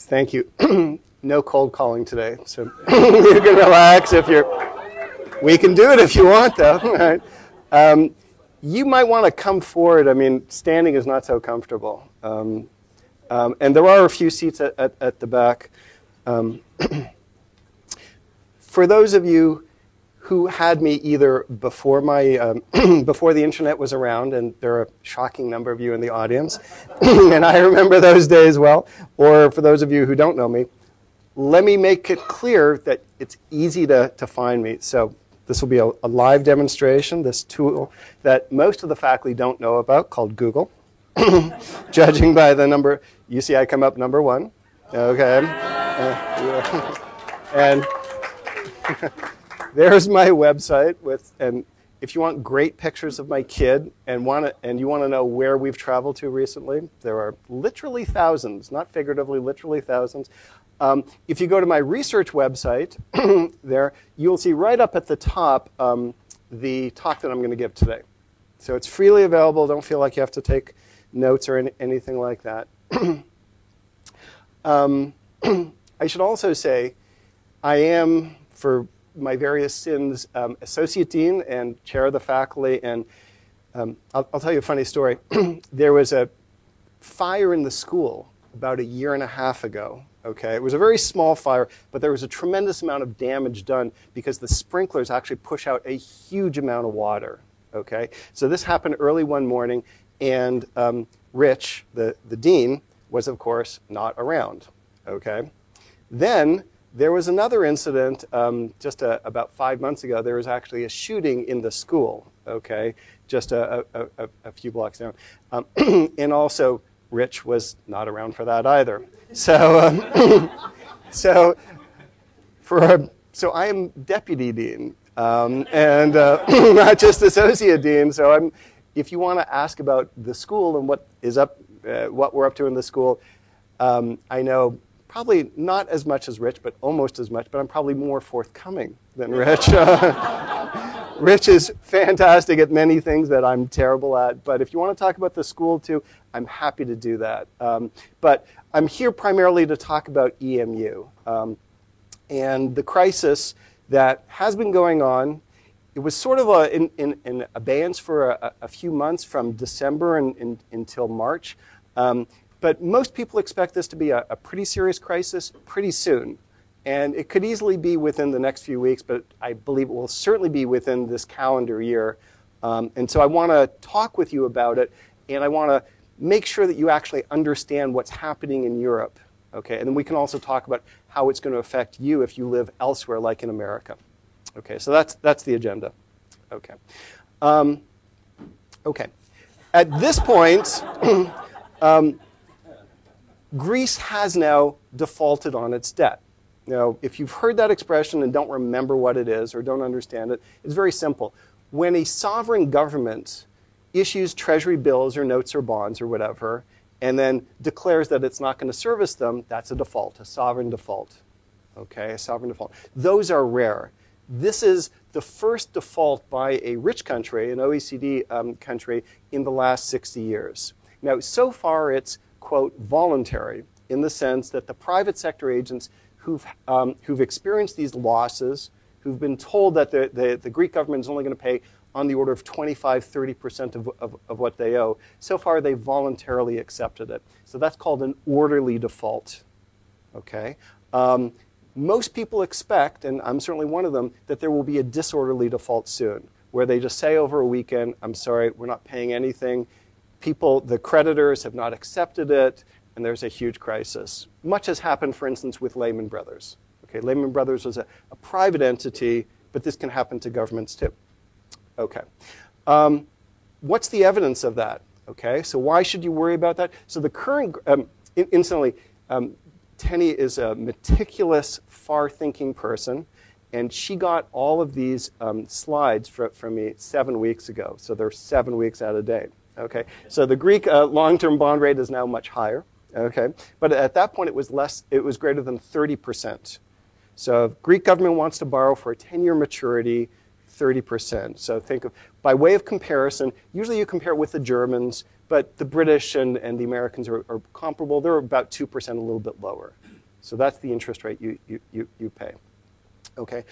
Thank you. No cold calling today, so you can relax if you're. We can do it if you want, though. Right? You might want to come forward. I mean, standing is not so comfortable, and there are a few seats at the back. For those of you who had me either before before the internet was around, and there are a shocking number of you in the audience, and I remember those days well, or for those of you who don't know me, let me make it clear that it's easy to find me. So this will be a live demonstration, this tool that most of the faculty don't know about, called Google, judging by the number. You see I come up number 1, okay? And there's my website and if you want great pictures of my kid and you want to know where we've traveled to recently, there are literally thousands, not figuratively, literally thousands. If you go to my research website, there you'll see right up at the top the talk that I'm going to give today. So it's freely available. Don't feel like you have to take notes or anything like that. I should also say I am, for my various sins, associate dean and chair of the faculty, and I'll tell you a funny story. There was a fire in the school about 1.5 years ago. Okay, it was a very small fire, but there was a tremendous amount of damage done because the sprinklers actually push out a huge amount of water. Okay, so this happened early one morning, and Rich, the dean, was of course not around. Okay, then there was another incident just about 5 months ago. There was actually a shooting in the school, okay, just a few blocks down. And also, Rich was not around for that either. So, so I am deputy dean and not just associate dean. So if you want to ask about the school and what we're up to in the school, I know probably not as much as Rich, but almost as much, but I'm probably more forthcoming than Rich. Rich is fantastic at many things that I'm terrible at, but if you want to talk about the school too, I'm happy to do that. But I'm here primarily to talk about EMU and the crisis that has been going on. It was sort of in abeyance for a few months from December until March. But most people expect this to be a pretty serious crisis pretty soon. And it could easily be within the next few weeks, but I believe it will certainly be within this calendar year. And so I want to talk with you about it, and I want to make sure that you actually understand what's happening in Europe. Okay, and then we can also talk about how it's going to affect you if you live elsewhere, like in America. Okay, so that's the agenda. Okay. Okay. At this point, Greece has now defaulted on its debt. Now, if you've heard that expression and don't remember what it is or don't understand it, it's very simple. When a sovereign government issues treasury bills or notes or bonds or whatever, and then declares that it's not going to service them, that's a default, a sovereign default. Okay, a sovereign default. Those are rare. This is the first default by a rich country, an OECD country, in the last 60 years. Now, so far it's, quote, voluntary, in the sense that the private sector agents who've experienced these losses, who've been told that the Greek government is only going to pay on the order of 25–30% of what they owe, so far they've voluntarily accepted it. So that's called an orderly default. Okay? Most people expect, and I'm certainly one of them, that there will be a disorderly default soon, where they just say over a weekend, I'm sorry, we're not paying anything. The creditors have not accepted it, and there's a huge crisis. Much has happened, for instance, with Lehman Brothers. Okay, Lehman Brothers was a private entity, but this can happen to governments too. Okay. What's the evidence of that? Okay, so why should you worry about that? So the current, incidentally, Tenny is a meticulous, far-thinking person, and she got all of these slides from me 7 weeks ago. So they're 7 weeks out of date. Okay, so the Greek long-term bond rate is now much higher. Okay, but at that point it was less. It was greater than 30%. So if Greek government wants to borrow for a 10-year maturity, 30%. So think of, by way of comparison, usually you compare it with the Germans, but the British and the Americans are comparable. They're about 2%, a little bit lower. So that's the interest rate you pay. Okay.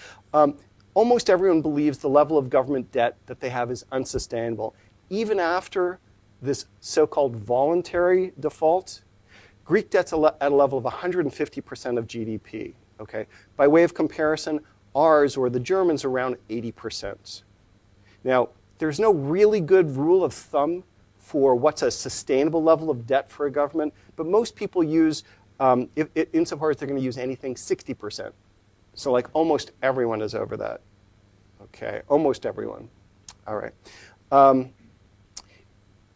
Almost everyone believes the level of government debt that they have is unsustainable. Even after this so-called voluntary default, Greek debt's at a level of 150% of GDP. Okay. By way of comparison, ours, or the Germans, around 80%. Now, there's no really good rule of thumb for what's a sustainable level of debt for a government, but most people use, insofar as they're going to use anything, 60%. So like almost everyone is over that. Okay, almost everyone. All right.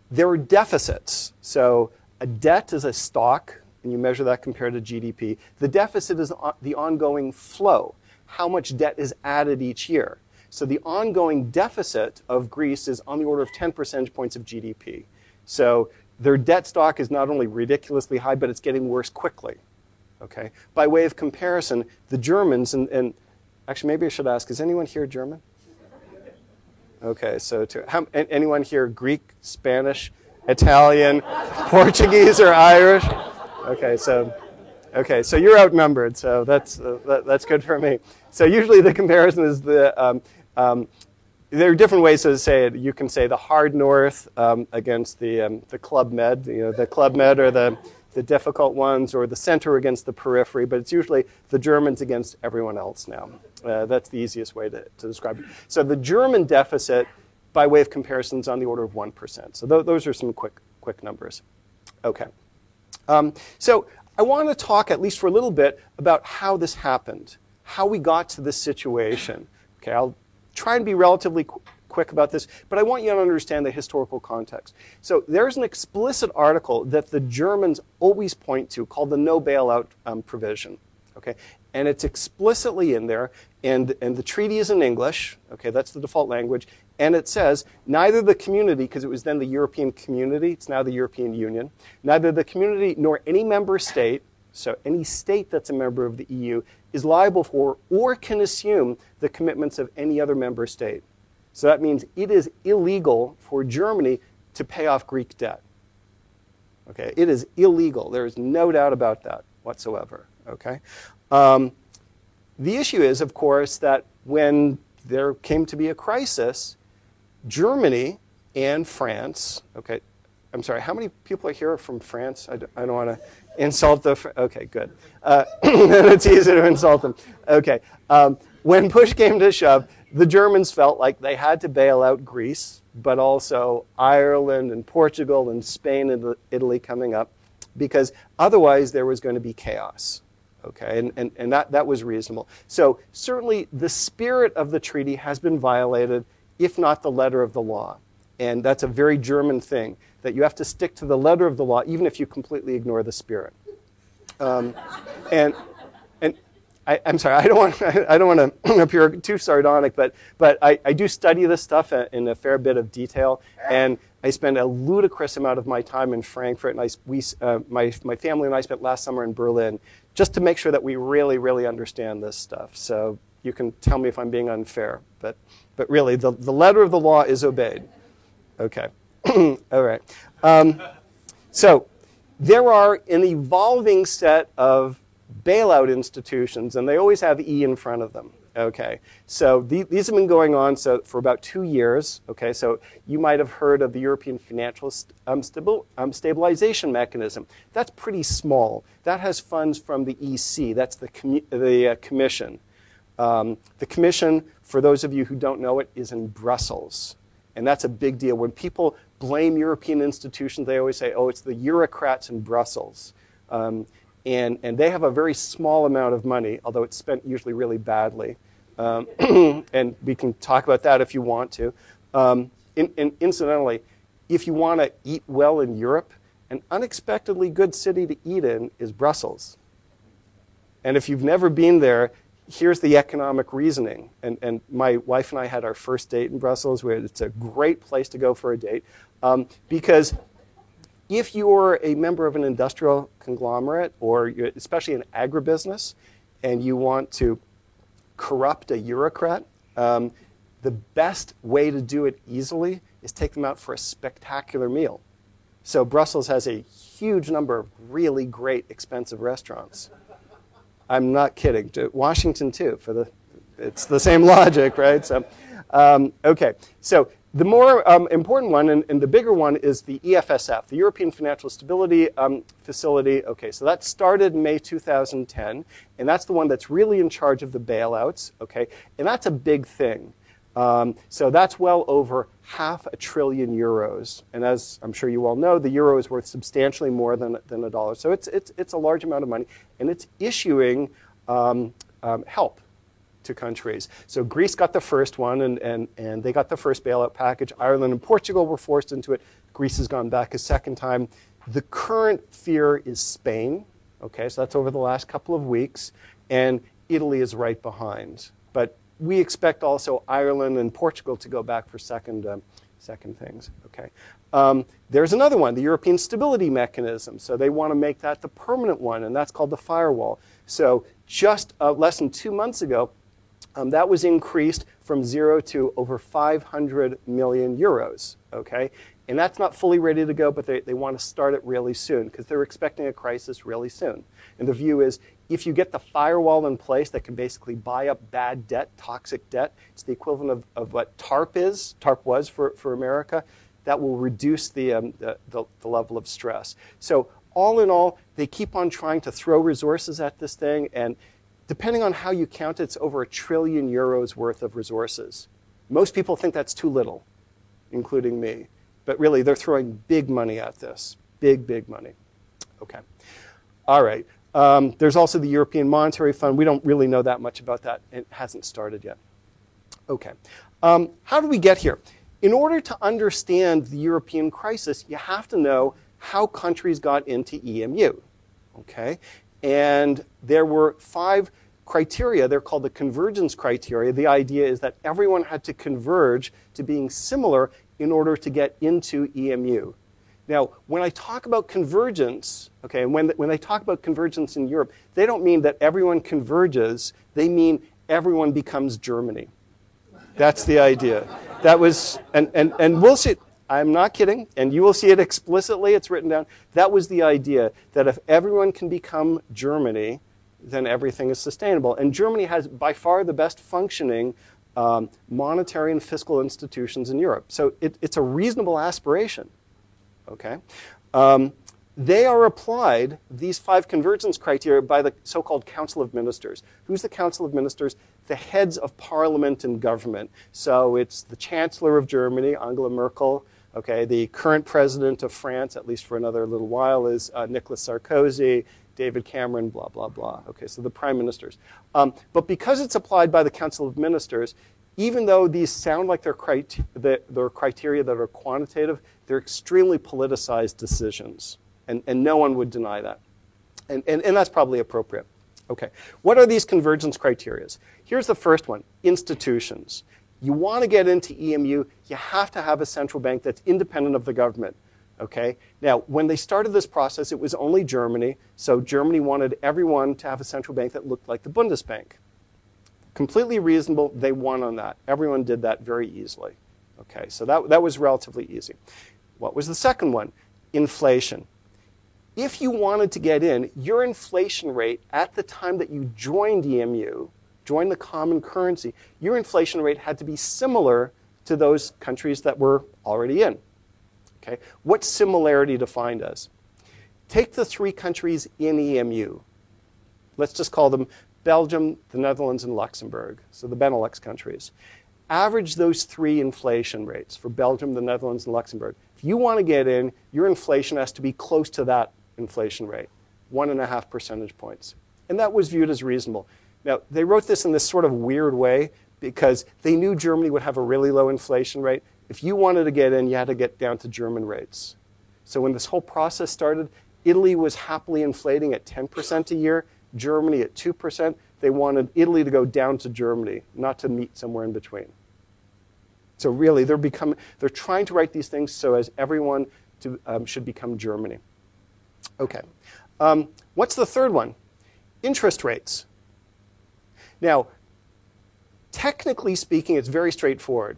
There are deficits. So a debt is a stock, and you measure that compared to GDP. The deficit is the ongoing flow, how much debt is added each year. So the ongoing deficit of Greece is on the order of 10 percentage points of GDP. So their debt stock is not only ridiculously high, but it's getting worse quickly. Okay. By way of comparison, the Germans, and actually maybe I should ask, is anyone here German? Okay, so anyone here Greek, Spanish, Italian, Portuguese, or Irish? Okay, so you're outnumbered, so that's good for me. So usually the comparison is there are different ways to say it. You can say the hard north against the club med. You know, the club med are the difficult ones, or the center against the periphery, but it's usually the Germans against everyone else now. That's the easiest way to describe it. So the German deficit, by way of comparison, is on the order of 1%. So those are some quick numbers. Okay. So I want to talk, at least for a little bit, about how this happened, how we got to this situation. Okay, I'll try and be relatively quick about this, but I want you to understand the historical context. So there's an explicit article that the Germans always point to called the no bailout provision. Okay, and it's explicitly in there, and the treaty is in English. Okay, that's the default language, and it says neither the community, because it was then the European Community, it's now the European Union, neither the community nor any member state, so any state that's a member of the EU, is liable for or can assume the commitments of any other member state. So that means it is illegal for Germany to pay off Greek debt. Okay, it is illegal. There is no doubt about that whatsoever. Okay, the issue is, of course, that when there came to be a crisis, Germany and France. Okay, I'm sorry. How many people are here from France? I don't want to insult the. Okay, good. It's easy to insult them. Okay, when push came to shove, the Germans felt like they had to bail out Greece, but also Ireland and Portugal and Spain and Italy coming up, because otherwise there was going to be chaos. Okay, and that was reasonable. So certainly the spirit of the treaty has been violated, if not the letter of the law. And that's a very German thing, that you have to stick to the letter of the law, even if you completely ignore the spirit. I'm sorry, I don't want to appear too sardonic, but I do study this stuff in a fair bit of detail, and I spend a ludicrous amount of my time in Frankfurt, and my family and I spent last summer in Berlin, just to make sure that we really, really understand this stuff. So you can tell me if I'm being unfair, but really, the letter of the law is obeyed. Okay, all right. So there are an evolving set of bailout institutions, and they always have E in front of them. Okay, so these have been going on for about 2 years. Okay, so you might have heard of the European Financial Stabilization Mechanism. That's pretty small. That has funds from the EC. That's the Commission. The Commission, for those of you who don't know it, is in Brussels. And that's a big deal. When people blame European institutions, they always say, oh, it's the Eurocrats in Brussels. And they have a very small amount of money, although it's spent usually really badly. And we can talk about that if you want to. Incidentally, if you want to eat well in Europe, an unexpectedly good city to eat in is Brussels. And if you've never been there, here's the economic reasoning. And my wife and I had our first date in Brussels, where it's a great place to go for a date. Because if you're a member of an industrial conglomerate, or especially an agribusiness, and you want to corrupt a Eurocrat, the best way to do it easily is take them out for a spectacular meal. So Brussels has a huge number of really great, expensive restaurants. I'm not kidding. Washington too. It's the same logic, right? So, okay. So the more important one and the bigger one is the EFSF, the European Financial Stability Facility. Okay, so that started in May 2010, and that's the one that's really in charge of the bailouts. Okay, and that's a big thing. So that's well over €500 billion, and as I'm sure you all know, the euro is worth substantially more than a dollar. So it's a large amount of money, and it's issuing help to countries. So Greece got the first one, and they got the first bailout package. Ireland and Portugal were forced into it. Greece has gone back a second time. The current fear is Spain. Okay, so that's over the last couple of weeks, and Italy is right behind. But we expect also Ireland and Portugal to go back for second things. Okay, there's another one, the European Stability Mechanism. So they want to make that the permanent one, and that's called the firewall. So just less than 2 months ago, that was increased from 0 to over 500 million euros. Okay, and that's not fully ready to go, but they want to start it really soon because they're expecting a crisis really soon. And the view is, if you get the firewall in place that can basically buy up bad debt, toxic debt, it's the equivalent of what TARP was for America, that will reduce the level of stress. So all in all, they keep on trying to throw resources at this thing, and depending on how you count it, it's over €1 trillion worth of resources. Most people think that's too little, including me. But really, they're throwing big money at this. Big, big money. Okay. All right. There's also the European Monetary Fund. We don't really know that much about that. It hasn't started yet. Okay. How did we get here? In order to understand the European crisis, you have to know how countries got into EMU. Okay? And there were 5 criteria. They're called the Convergence Criteria. The idea is that everyone had to converge to being similar in order to get into EMU. Now, when I talk about convergence, okay, and when they talk about convergence in Europe, they don't mean that everyone converges. They mean everyone becomes Germany. That's the idea. That was, and we'll see. I'm not kidding, and you will see it explicitly. It's written down. That was the idea, that if everyone can become Germany, then everything is sustainable. And Germany has by far the best functioning monetary and fiscal institutions in Europe. So it's a reasonable aspiration. Okay, they are applied, these 5 convergence criteria, by the so-called Council of Ministers. Who's the Council of Ministers? The heads of parliament and government. So it's the Chancellor of Germany, Angela Merkel. Okay, the current president of France, at least for another little while, is Nicolas Sarkozy, David Cameron, blah, blah, blah. Okay, so the prime ministers. But because it's applied by the Council of Ministers, even though these sound like they're criteria that are quantitative, they're extremely politicized decisions. And no one would deny that. And that's probably appropriate. Okay, what are these convergence criteria? Here's the first one, institutions. You want to get into EMU, you have to have a central bank that's independent of the government. Okay? Now, when they started this process, it was only Germany. So Germany wanted everyone to have a central bank that looked like the Bundesbank. Completely reasonable. They won on that. Everyone did that very easily. Okay, so that was relatively easy. What was the second one? Inflation. If you wanted to get in, your inflation rate at the time that you joined EMU, joined the common currency, your inflation rate had to be similar to those countries that were already in. Okay? What's similarity defined as? Take the 3 countries in EMU. Let's just call them Belgium, the Netherlands, and Luxembourg, so the Benelux countries. Average those 3 inflation rates for Belgium, the Netherlands, and Luxembourg. If you want to get in, your inflation has to be close to that inflation rate, 1.5 percentage points. And that was viewed as reasonable. Now, they wrote this in this sort of weird way because they knew Germany would have a really low inflation rate. If you wanted to get in, you had to get down to German rates. So when this whole process started, Italy was happily inflating at 10% a year, Germany at 2%. They wanted Italy to go down to Germany, not to meet somewhere in between. So really, they're trying to write these things so as everyone should become Germany. Okay. What's the third one? Interest rates. Now, technically speaking, it's very straightforward.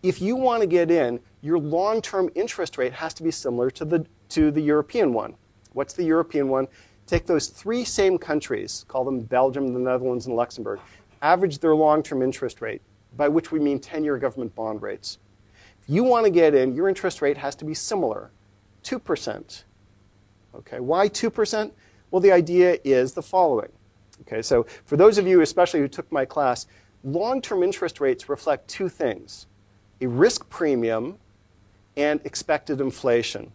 If you want to get in, your long-term interest rate has to be similar to the European one. What's the European one? take those three same countries, call them Belgium, the Netherlands, and Luxembourg, average their long-term interest rate, by which we mean 10-year government bond rates. If you want to get in, your interest rate has to be similar, 2%. Okay, why 2%? Well, the idea is the following. Okay, so for those of you, especially who took my class, long-term interest rates reflect two things: a risk premium and expected inflation.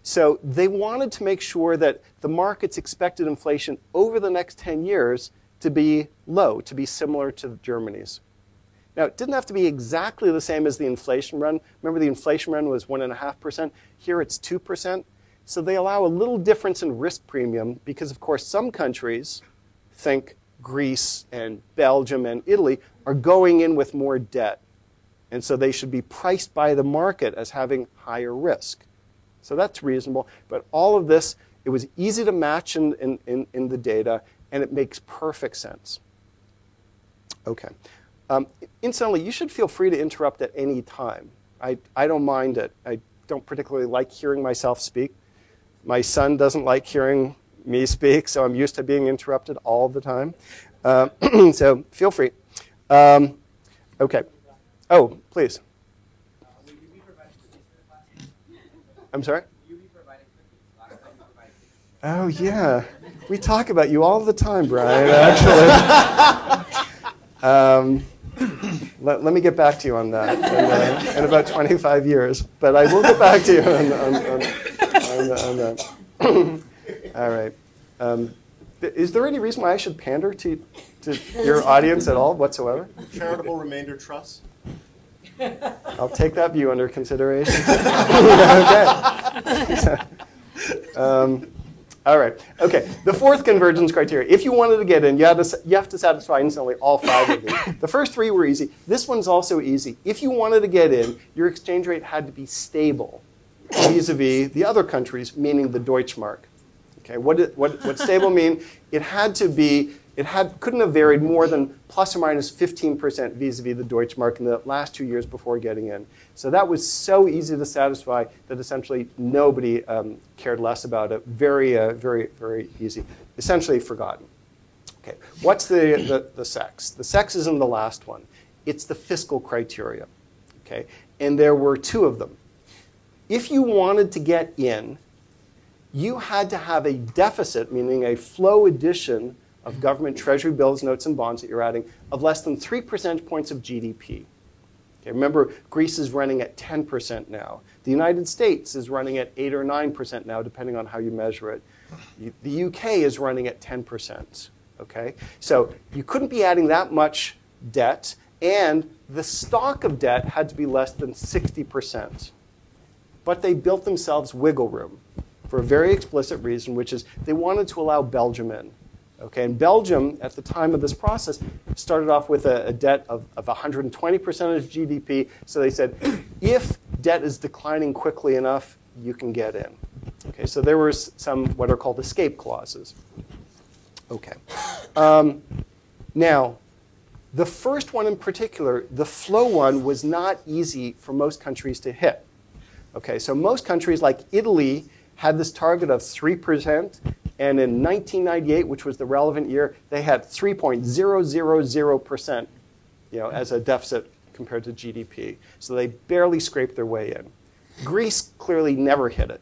So they wanted to make sure that the market's expected inflation over the next 10 years to be low, to be similar to Germany's. Now, it didn't have to be exactly the same as the inflation run. Remember, the inflation run was 1.5%. Here it's 2%. So they allow a little difference in risk premium because, of course, some countries, think Greece and Belgium and Italy, are going in with more debt. And so they should be priced by the market as having higher risk. So that's reasonable. But all of this, it was easy to match in the data, and it makes perfect sense. OK. Incidentally, you should feel free to interrupt at any time. I don't mind it. I don't particularly like hearing myself speak. My son doesn't like hearing me speak, so I'm used to being interrupted all the time. So feel free. OK. Oh, please. Will you be providing cookies for the class? I'm sorry? Will you be providing cookies? Last time you provided cookies. Oh, yeah. We talk about you all the time, Brian, actually. Let me get back to you on that in about 25 years. But I will get back to you on that. All right. Is there any reason why I should pander to your audience at all whatsoever? Charitable remainder trust. I'll take that view under consideration. OK. All right. OK. The fourth convergence criteria. If you wanted to get in, you have to satisfy instantly all five of these. The first three were easy. This one's also easy. If you wanted to get in, your exchange rate had to be stable vis-a-vis the other countries, meaning the Deutschmark. Okay. What stable mean? It had to be. Couldn't have varied more than plus or minus 15% vis-a-vis the Deutschmark in the last 2 years before getting in. So that was so easy to satisfy that essentially nobody cared less about it. Very, very easy. Essentially forgotten. Okay. What's the sex? The sex is in the last one. It's the fiscal criteria. Okay. And there were two of them. If you wanted to get in, you had to have a deficit, meaning a flow addition of government treasury bills, notes, and bonds that you're adding, of less than 3 percentage points of GDP. Okay, remember, Greece is running at 10% now. The United States is running at 8 or 9% now, depending on how you measure it. The UK is running at 10%. Okay? So you couldn't be adding that much debt, and the stock of debt had to be less than 60%. But they built themselves wiggle room for a very explicit reason, which is they wanted to allow Belgium in. Okay, and Belgium, at the time of this process, started off with a debt of 120% of GDP. So they said, if debt is declining quickly enough, you can get in. Okay, so there were some what are called escape clauses. Okay. Now, the first one in particular, the flow one, was not easy for most countries to hit. Okay, so most countries like Italy had this target of 3%. And in 1998, which was the relevant year, they had 3.000%, as a deficit compared to GDP. So they barely scraped their way in. Greece clearly never hit it.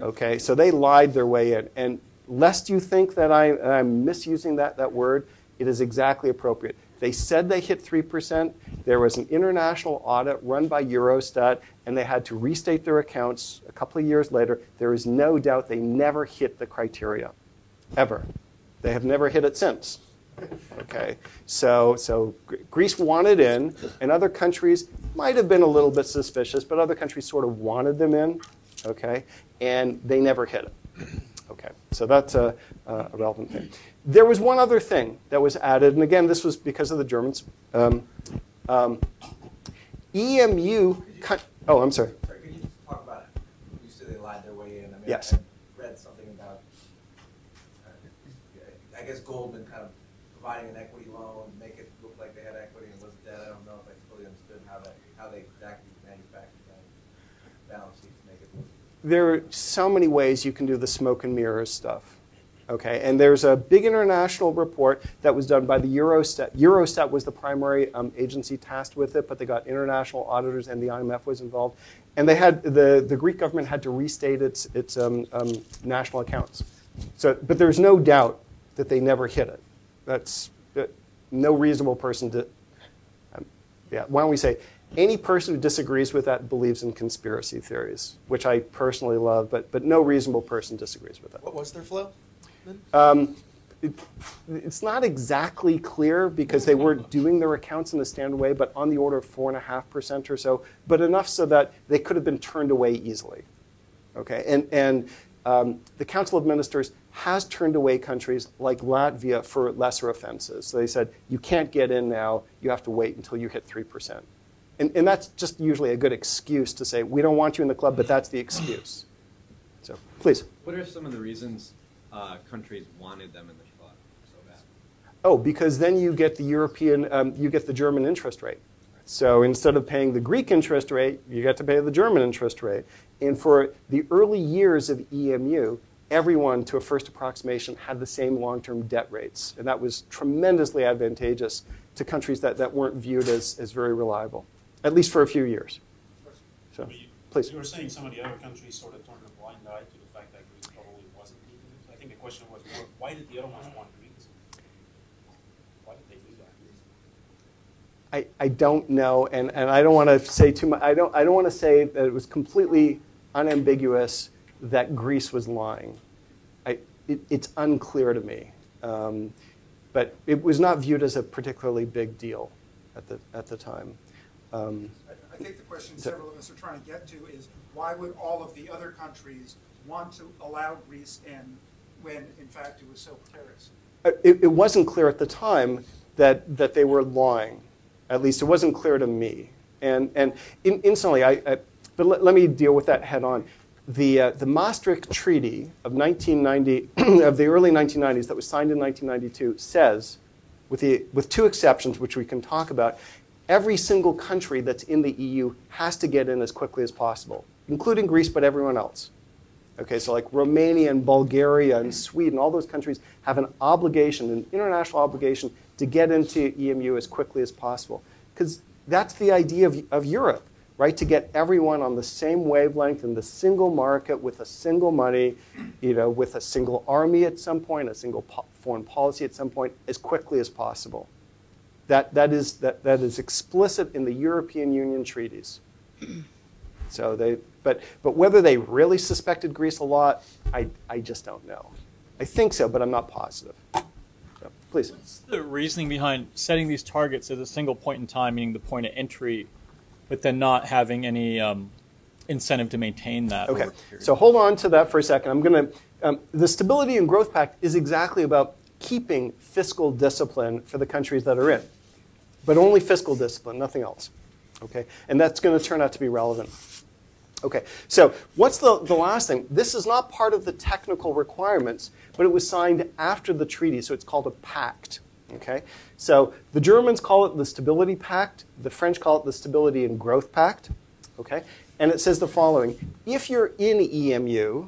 Okay, so they lied their way in. And lest you think that I'm misusing that word, it is exactly appropriate. They said they hit 3%. There was an international audit run by Eurostat, and they had to restate their accounts a couple of years later. There is no doubt they never hit the criteria, ever. They have never hit it since. Okay, so Greece wanted in, and other countries might have been a little bit suspicious, but other countries sort of wanted them in, okay, and they never hit it. Okay, so that's a relevant thing. There was one other thing that was added, and again, this was because of the Germans. EMU cut. Oh, I'm sorry. Sorry, could you just talk about it? You said they lied their way in. I mean, yes. I read something about, I guess Goldman kind of providing an equity loan, make it look like they had equity and it was debt. I don't know if I fully understood how they exactly manufactured that balance sheet to make it look. There are so many ways you can do the smoke and mirrors stuff. Okay, and there's a big international report that was done by the Eurostat. Eurostat was the primary agency tasked with it, but they got international auditors, and the IMF was involved. And they had the Greek government had to restate its national accounts. So, but there's no doubt that they never hit it. That's no reasonable person to. Yeah, why don't we say any person who disagrees with that believes in conspiracy theories, which I personally love, but no reasonable person disagrees with that. What was their flow? It's not exactly clear because they weren't doing their accounts in a standard way, but on the order of 4.5% or so, but enough so that they could have been turned away easily. Okay, and the Council of Ministers has turned away countries like Latvia for lesser offenses. So they said, you can't get in now, you have to wait until you hit 3%. And that's just usually a good excuse to say, we don't want you in the club, but that's the excuse. So, please. What are some of the reasons countries wanted them in the club so bad? Oh, because then you get the you get the German interest rate. So instead of paying the Greek interest rate, you get to pay the German interest rate. And for the early years of EMU, everyone, to a first approximation, had the same long-term debt rates. And that was tremendously advantageous to countries that weren't viewed as very reliable, at least for a few years. So, please. You were saying some of the other countries sort of turned a blind eye to the fact that Greece probably wasn't needed. I think the question was more, why did the other ones want Greece? Why did they do that? I don't know, and I don't want to say too much. I don't want to say that it was completely unambiguous that Greece was lying. It's unclear to me, but it was not viewed as a particularly big deal at the time. I think the question several of us are trying to get to is why would all of the other countries want to allow Greece in when, in fact, it was so precarious? It wasn't clear at the time that they were lying. At least it wasn't clear to me. And instantly, but let me deal with that head on. The Maastricht Treaty of 1990, of the early 1990s, that was signed in 1992, says, with two exceptions, which we can talk about, every single country that's in the EU has to get in as quickly as possible, including Greece, but everyone else. Okay, so like Romania and Bulgaria and Sweden, all those countries have an obligation, an international obligation, to get into EMU as quickly as possible. Because that's the idea of Europe, right? To get everyone on the same wavelength in the single market with a single money, with a single army at some point, a single foreign policy at some point, as quickly as possible. That is explicit in the European Union treaties. So but whether they really suspected Greece a lot, I just don't know. I think so, but I'm not positive. So, please. What's the reasoning behind setting these targets at a single point in time, meaning the point of entry, but then not having any incentive to maintain that? Okay, so hold on to that for a second. I'm going to. The Stability and Growth Pact is exactly about keeping fiscal discipline for the countries that are in, but only fiscal discipline, nothing else. Okay, and that's going to turn out to be relevant. Okay, so what's the last thing? This is not part of the technical requirements, but it was signed after the treaty, so it's called a pact. Okay, so the Germans call it the Stability Pact, the French call it the Stability and Growth Pact. Okay, and it says the following: if you're in EMU,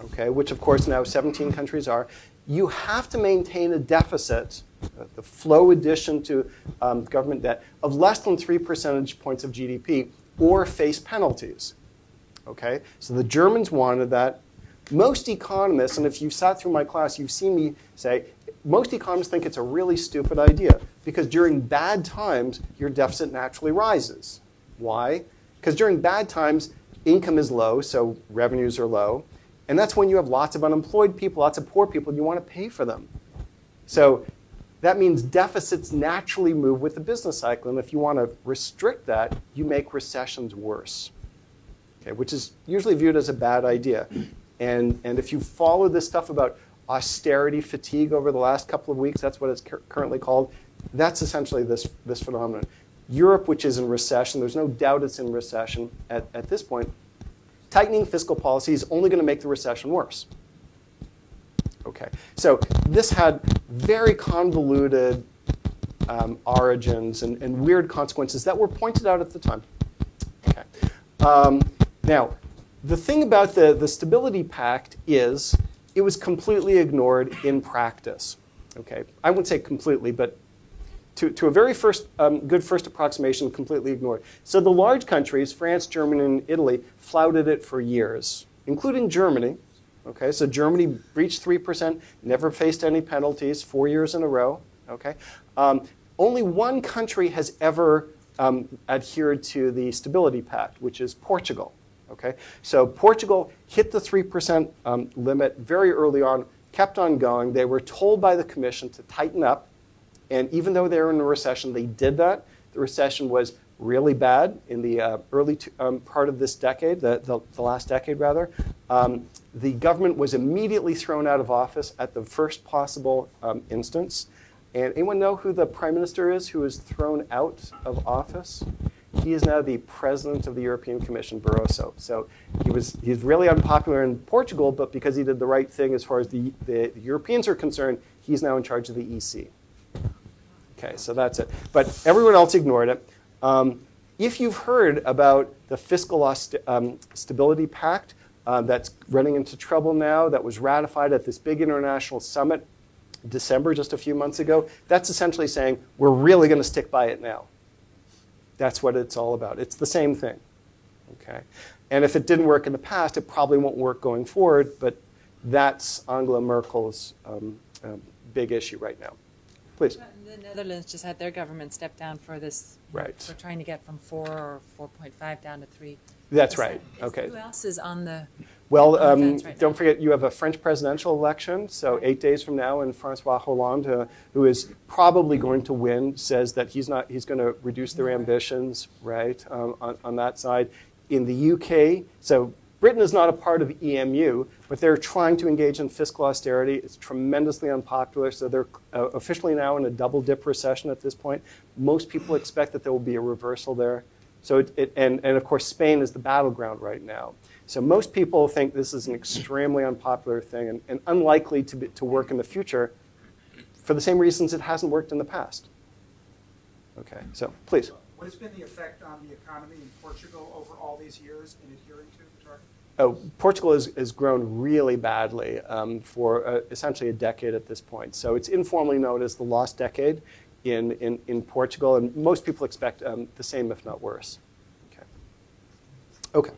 okay, which of course now 17 countries are, you have to maintain a deficit, the flow addition to government debt, of less than 3 percentage points of GDP, or face penalties. Okay, so the Germans wanted that. Most economists, and if you've sat through my class, you've seen me say, most economists think it's a really stupid idea because during bad times, your deficit naturally rises. Why? Because during bad times, income is low, so revenues are low. And that's when you have lots of unemployed people, lots of poor people, and you want to pay for them. So that means deficits naturally move with the business cycle. And if you want to restrict that, you make recessions worse, okay, which is usually viewed as a bad idea. And if you follow this stuff about austerity fatigue over the last couple of weeks, that's what it's currently called, that's essentially this phenomenon. Europe, which is in recession, there's no doubt it's in recession at this point, tightening fiscal policy is only going to make the recession worse. Okay, so this had very convoluted origins and weird consequences that were pointed out at the time. Okay. Now, the thing about the Stability Pact is it was completely ignored in practice. Okay, I wouldn't say completely, but to a very good first approximation, completely ignored. So the large countries, France, Germany, and Italy, flouted it for years, including Germany. Okay, so Germany breached 3%, never faced any penalties, 4 years in a row. Okay, only one country has ever adhered to the Stability Pact, which is Portugal. Okay, so Portugal hit the 3% limit very early on, kept on going. They were told by the Commission to tighten up. And even though they were in a recession, they did that. The recession was really bad in the early part of this decade, the last decade rather. The government was immediately thrown out of office at the first possible instance. And anyone know who the prime minister is who was thrown out of office? He is now the president of the European Commission, Barroso. So he's really unpopular in Portugal, but because he did the right thing as far as the Europeans are concerned, he's now in charge of the EC. Okay, so that's it. But everyone else ignored it. If you've heard about the Fiscal Stability Pact that's running into trouble now, that was ratified at this big international summit December, just a few months ago, that's essentially saying we're really going to stick by it now. That's what it's all about. It's the same thing. Okay, and if it didn't work in the past, it probably won't work going forward, but that's Angela Merkel's big issue right now. Please. The Netherlands just had their government step down for this. Right. We're trying to get from 4 or 4.5 down to 3. That's right. Okay. Who else is on the? Well, right don't forget you have a French presidential election. So 8 days from now, and François Hollande, who is probably going to win, says that he's going to reduce their ambitions, right, on that side. In the UK, so Britain is not a part of EMU, but they're trying to engage in fiscal austerity. It's tremendously unpopular, so they're officially now in a double-dip recession at this point. Most people expect that there will be a reversal there. So and of course, Spain is the battleground right now. So most people think this is an extremely unpopular thing and unlikely to work in the future for the same reasons it hasn't worked in the past. Okay, so please. What has been the effect on the economy in Portugal over all these years in adhering to the target? Oh, Portugal has grown really badly for essentially a decade at this point. So it's informally known as the lost decade in Portugal, and most people expect the same, if not worse. Okay.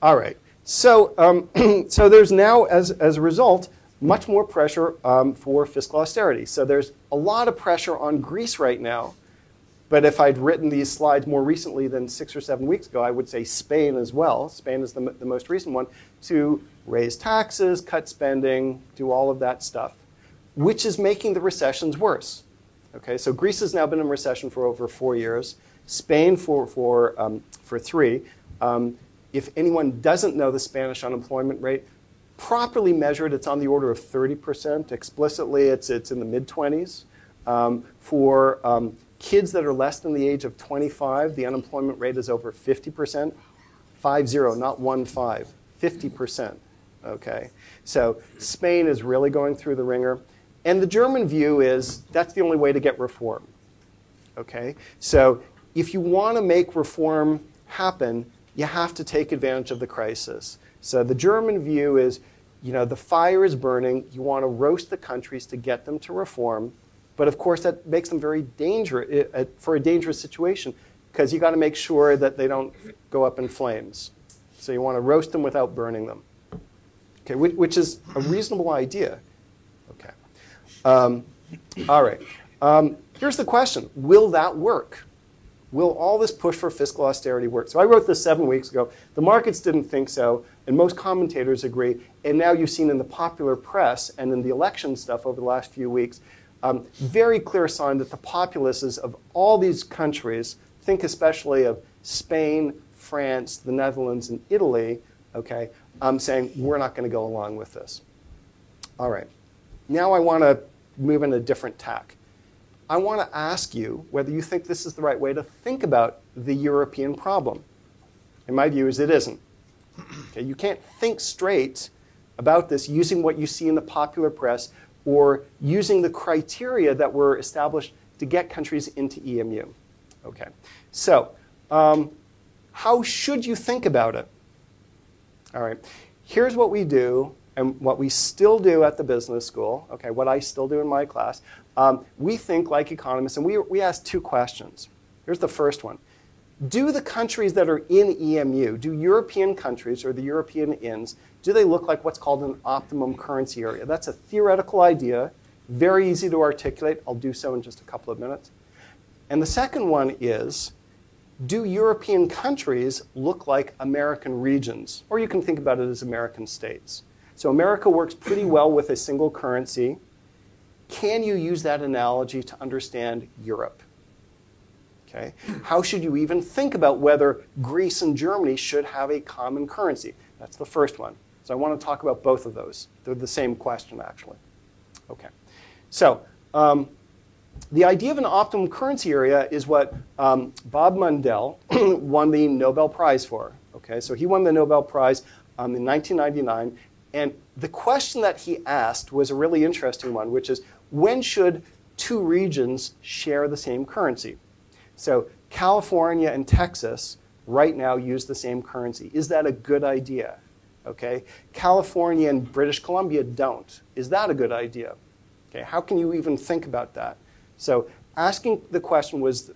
All right. So so there's now, as a result, much more pressure for fiscal austerity. So there's a lot of pressure on Greece right now. But if I'd written these slides more recently than 6 or 7 weeks ago, I would say Spain as well. Spain is the most recent one, to raise taxes, cut spending, do all of that stuff, which is making the recessions worse. Okay, so Greece has now been in recession for over 4 years. Spain for 3. If anyone doesn't know the Spanish unemployment rate, properly measured, it's on the order of 30%. Explicitly, it's in the mid-20s. For kids that are less than the age of 25, the unemployment rate is over 50%. 50, not 15, 50%. Okay, so Spain is really going through the ringer. And the German view is that's the only way to get reform. Okay, so if you want to make reform happen, you have to take advantage of the crisis. So the German view is, the fire is burning. You want to roast the countries to get them to reform. But of course, that makes them very dangerous for a dangerous situation, because you got to make sure that they don't go up in flames. So you want to roast them without burning them. Okay, which is a reasonable idea. Okay. All right. Here's the question: will that work? Will all this push for fiscal austerity work? So I wrote this 7 weeks ago. The markets didn't think so, and most commentators agree. And now you've seen in the popular press and in the election stuff over the last few weeks, very clear sign that the populaces of all these countries, think especially of Spain, France, the Netherlands, and Italy, okay, saying we're not going to go along with this. All right. Now I want to move in a different tack. I want to ask you whether you think this is the right way to think about the European problem. And my view is it isn't. Okay, you can't think straight about this using what you see in the popular press or using the criteria that were established to get countries into EMU. Okay, so how should you think about it? All right, here's what we do and what we still do at the business school, okay, what I still do in my class, we think like economists, and we ask two questions. Here's the first one. Do the countries that are in EMU, do European countries or the European INs, do they look like what's called an optimum currency area? That's a theoretical idea, very easy to articulate. I'll do so in just a couple of minutes. And the second one is, do European countries look like American regions? Or you can think about it as American states. So America works pretty well with a single currency. Can you use that analogy to understand Europe? Okay. How should you even think about whether Greece and Germany should have a common currency? That's the first one. So I want to talk about both of those. They're the same question, actually. Okay. So the idea of an optimum currency area is what Bob Mundell won the Nobel Prize for. Okay. So he won the Nobel Prize in 1999. And the question that he asked was a really interesting one, which is, when should two regions share the same currency? So California and Texas right now use the same currency. Is that a good idea? Okay. California and British Columbia don't. Is that a good idea? Okay. How can you even think about that? So asking the question was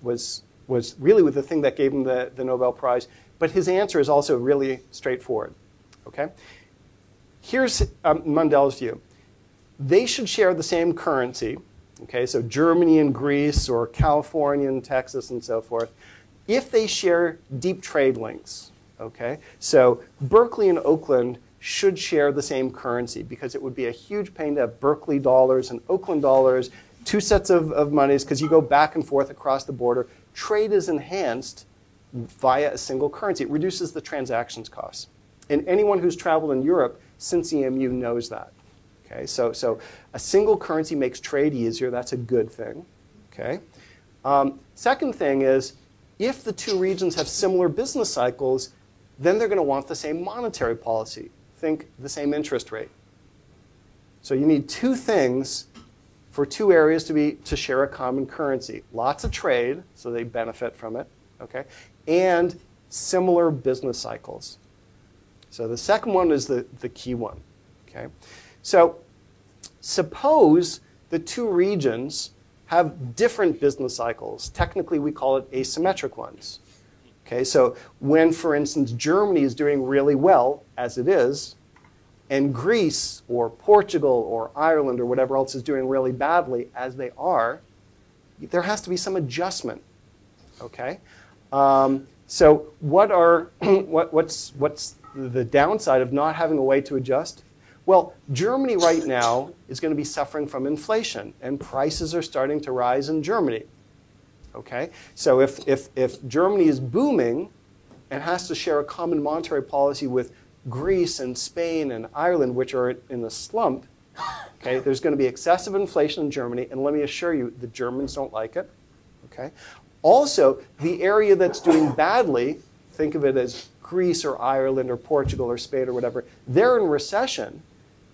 really the thing that gave him the Nobel Prize. But his answer is also really straightforward. Okay. Here's Mundell's view. They should share the same currency. Okay, so Germany and Greece, or California and Texas, and so forth, if they share deep trade links. Okay, so Berkeley and Oakland should share the same currency, because it would be a huge pain to have Berkeley dollars and Oakland dollars, two sets of monies, because you go back and forth across the border. Trade is enhanced via a single currency. It reduces the transactions costs. And anyone who's traveled in Europe since EMU knows that. Okay, so a single currency makes trade easier. That's a good thing. Okay. Second thing is, if the two regions have similar business cycles, then they're going to want the same monetary policy. Think the same interest rate. So you need two things for two areas to share a common currency. Lots of trade, so they benefit from it. Okay, and similar business cycles. So the second one is the key one. Okay. So suppose the two regions have different business cycles. Technically, we call it asymmetric ones. Okay, so when, for instance, Germany is doing really well, as it is, and Greece or Portugal or Ireland or whatever else is doing really badly, as they are, there has to be some adjustment. Okay, so what's the downside of not having a way to adjust? Well, Germany right now is going to be suffering from inflation, and prices are starting to rise in Germany. Okay, so if Germany is booming and has to share a common monetary policy with Greece and Spain and Ireland, which are in a slump, okay, there's going to be excessive inflation in Germany, and let me assure you, the Germans don't like it. Okay, also the area that's doing badly, think of it as Greece or Ireland or Portugal or Spain or whatever, they're in recession.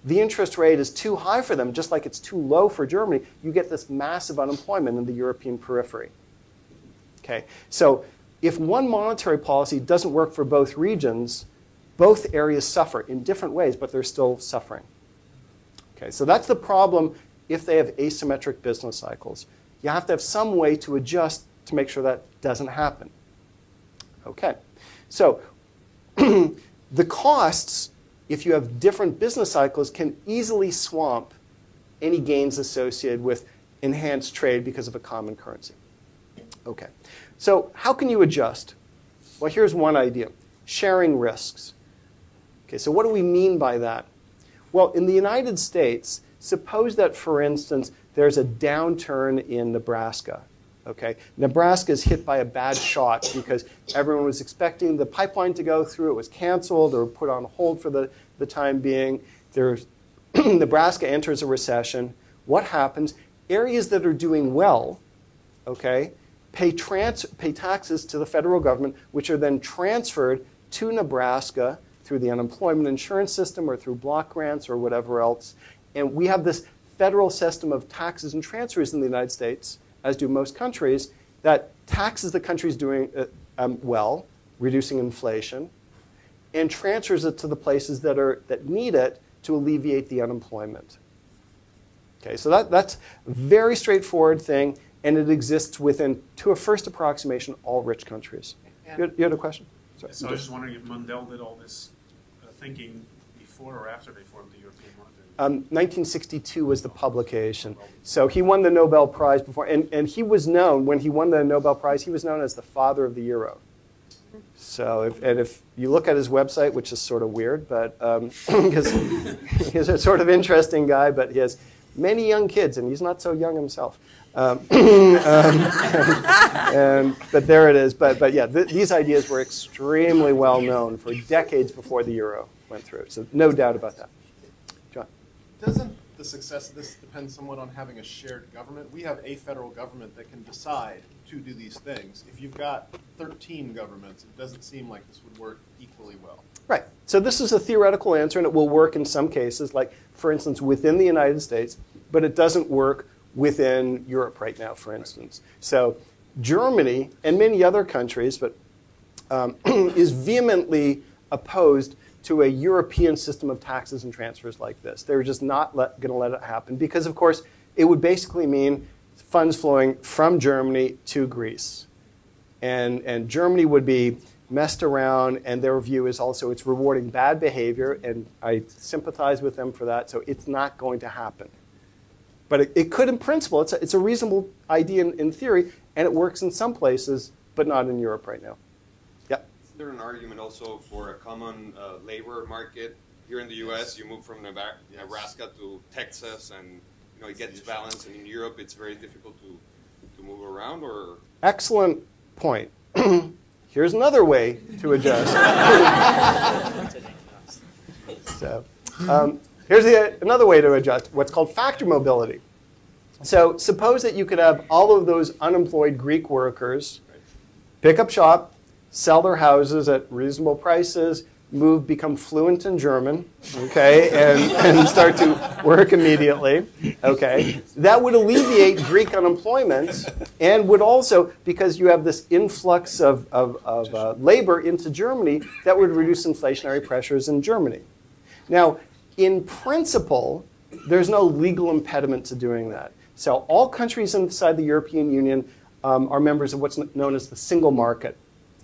The interest rate is too high for them, just like it's too low for Germany. You get this massive unemployment in the European periphery. Okay, so if one monetary policy doesn't work for both regions, both areas suffer in different ways, but they're still suffering. Okay, so that's the problem if they have asymmetric business cycles. You have to have some way to adjust to make sure that doesn't happen. Okay, so the costs, if you have different business cycles, can easily swamp any gains associated with enhanced trade because of a common currency. Okay, so how can you adjust? Well, here's one idea, sharing risks. Okay, so what do we mean by that? Well, in the United States, suppose that, for instance, there's a downturn in Nebraska. Okay, Nebraska is hit by a bad shock because everyone was expecting the pipeline to go through. It was canceled or put on hold for the time being. Nebraska enters a recession. What happens? Areas that are doing well, okay, pay taxes to the federal government, which are then transferred to Nebraska through the unemployment insurance system or through block grants or whatever else. And we have this federal system of taxes and transfers in the United States, as do most countries, that taxes the countries doing well, reducing inflation, and transfers it to the places that need it to alleviate the unemployment. Okay, so that's a very straightforward thing, and it exists within, to a first approximation, all rich countries. You had a question? Sorry. So I was just wondering if Mundell did all this thinking before or after they formed the European Monetary Union? 1962 was the publication. So he won the Nobel Prize before, and he was known, when he won the Nobel Prize, he was known as the father of the euro. So if you look at his website, which is sort of weird, but because he's a sort of interesting guy, but he has many young kids, and he's not so young himself. But there it is. But yeah, these ideas were extremely well known for decades before the euro went through. So no doubt about that. John? Doesn't the success of this depend somewhat on having a shared government? We have a federal government that can decide to do these things. If you've got 13 governments, it doesn't seem like this would work equally well. Right. So this is a theoretical answer, and it will work in some cases, like, for instance, within the United States, but it doesn't work within Europe right now, for instance. So Germany and many other countries but is vehemently opposed to a European system of taxes and transfers like this. They're just not going to let it happen because, of course, it would basically mean funds flowing from Germany to Greece. And Germany would be messed around, and their view is also it's rewarding bad behavior, and I sympathize with them for that, so it's not going to happen. But it could in principle. It's a reasonable idea in theory, and it works in some places, but not in Europe right now. Yeah? Is there an argument also for a common labor market? Here in the U.S., you move from Nebraska to Texas, and it gets balanced, and in Europe, it's very difficult to move around? Or Excellent point. Here's another way to adjust. So, here's another way to adjust, what's called factor mobility. So suppose that you could have all of those unemployed Greek workers pick up shop, sell their houses at reasonable prices, become fluent in German, okay, and start to work immediately, okay. That would alleviate Greek unemployment and would also, because you have this influx of labor into Germany, that would reduce inflationary pressures in Germany. Now, in principle, there's no legal impediment to doing that. So all countries inside the European Union are members of what's known as the single market.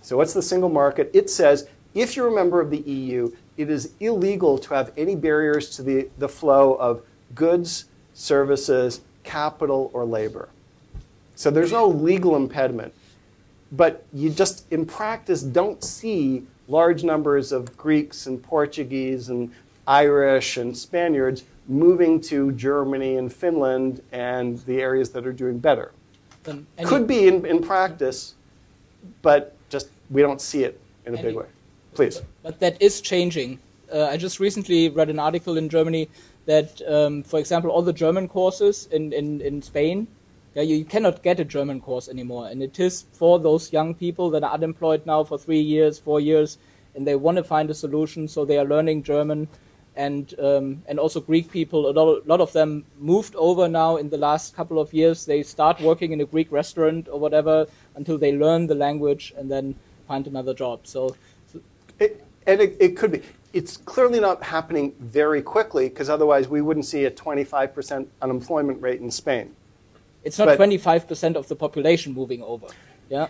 So what's the single market? It says if you're a member of the EU, it is illegal to have any barriers to the flow of goods, services, capital, or labor. So there's no legal impediment. But you just, in practice, don't see large numbers of Greeks and Portuguese and Irish and Spaniards moving to Germany and Finland and the areas that are doing better. Could be in practice, but just we don't see it in a big way. Please. But that is changing. I just recently read an article in Germany that, for example, all the German courses in Spain, you cannot get a German course anymore. And it is for those young people that are unemployed now for 3 years, 4 years, and they want to find a solution, so they are learning German. And also Greek people, a lot of them moved over now in the last couple of years. They start working in a Greek restaurant or whatever until they learn the language and then find another job. So it could be. It's clearly not happening very quickly because otherwise we wouldn't see a 25% unemployment rate in Spain. It's not 25% of the population moving over. Yeah,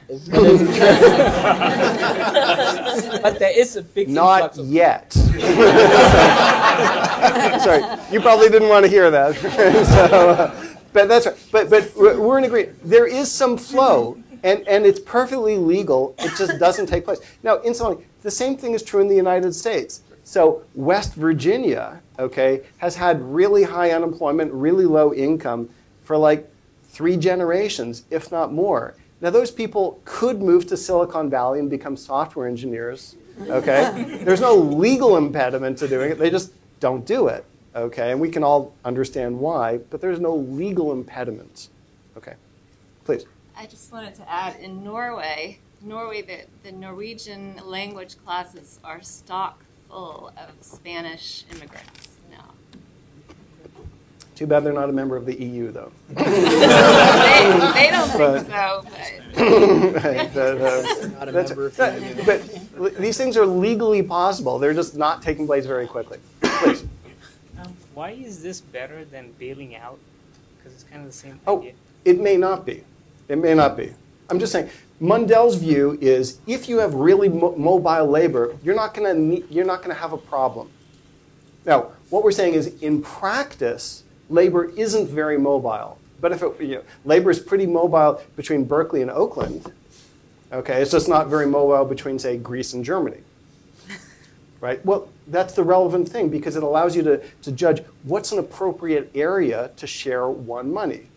but there is a big not yet. Sorry, you probably didn't want to hear that. But that's right. But we're in agreement. There is some flow, and it's perfectly legal. It just doesn't take place. Now, incidentally, the same thing is true in the United States. So West Virginia, okay, has had really high unemployment, really low income for like 3 generations, if not more. Now, those people could move to Silicon Valley and become software engineers, okay? There's no legal impediment to doing it. They just don't do it, okay? And we can all understand why, but there's no legal impediment. Okay, please. I just wanted to add, in Norway, the Norwegian language classes are stock full of Spanish immigrants now. Too bad they're not a member of the EU, though. they don't think so, but... But these things are legally possible. They're just not taking place very quickly. Please. Why is this better than bailing out? Because it's kind of the same Oh, idea. it may not be. It may not be. I'm just saying, Mundell's view is if you have really mobile labor, you're not going to have a problem. Now, what we're saying is in practice, labor isn't very mobile. But if labor is pretty mobile between Berkeley and Oakland, okay, it's just not very mobile between, say, Greece and Germany. Right? Well, that's the relevant thing because it allows you to judge what's an appropriate area to share one money.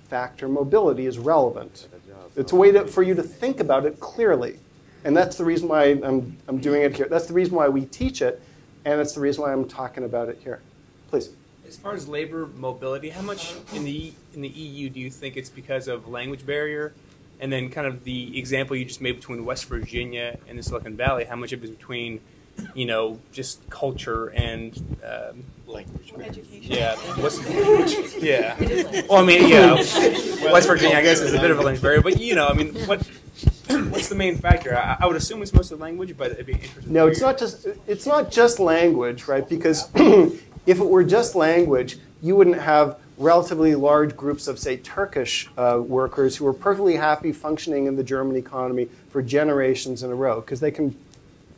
Factor mobility is relevant. It's a way for you to think about it clearly. And that's the reason why I'm doing it here. That's the reason why we teach it, and it's the reason why I'm talking about it here. Please. As far as labor mobility, how much in the EU do you think it's because of language barrier? And then kind of the example you just made between West Virginia and the Silicon Valley, how much of it is between, just culture and language. Education. Yeah. Yeah. Well, I mean, West Virginia, I guess, is a bit of a language barrier, but what's the main factor? I would assume it's mostly language, but it'd be interesting. No, it's not just language, right? Because if it were just language, you wouldn't have relatively large groups of, say, Turkish workers who are perfectly happy functioning in the German economy for generations in a row, because they can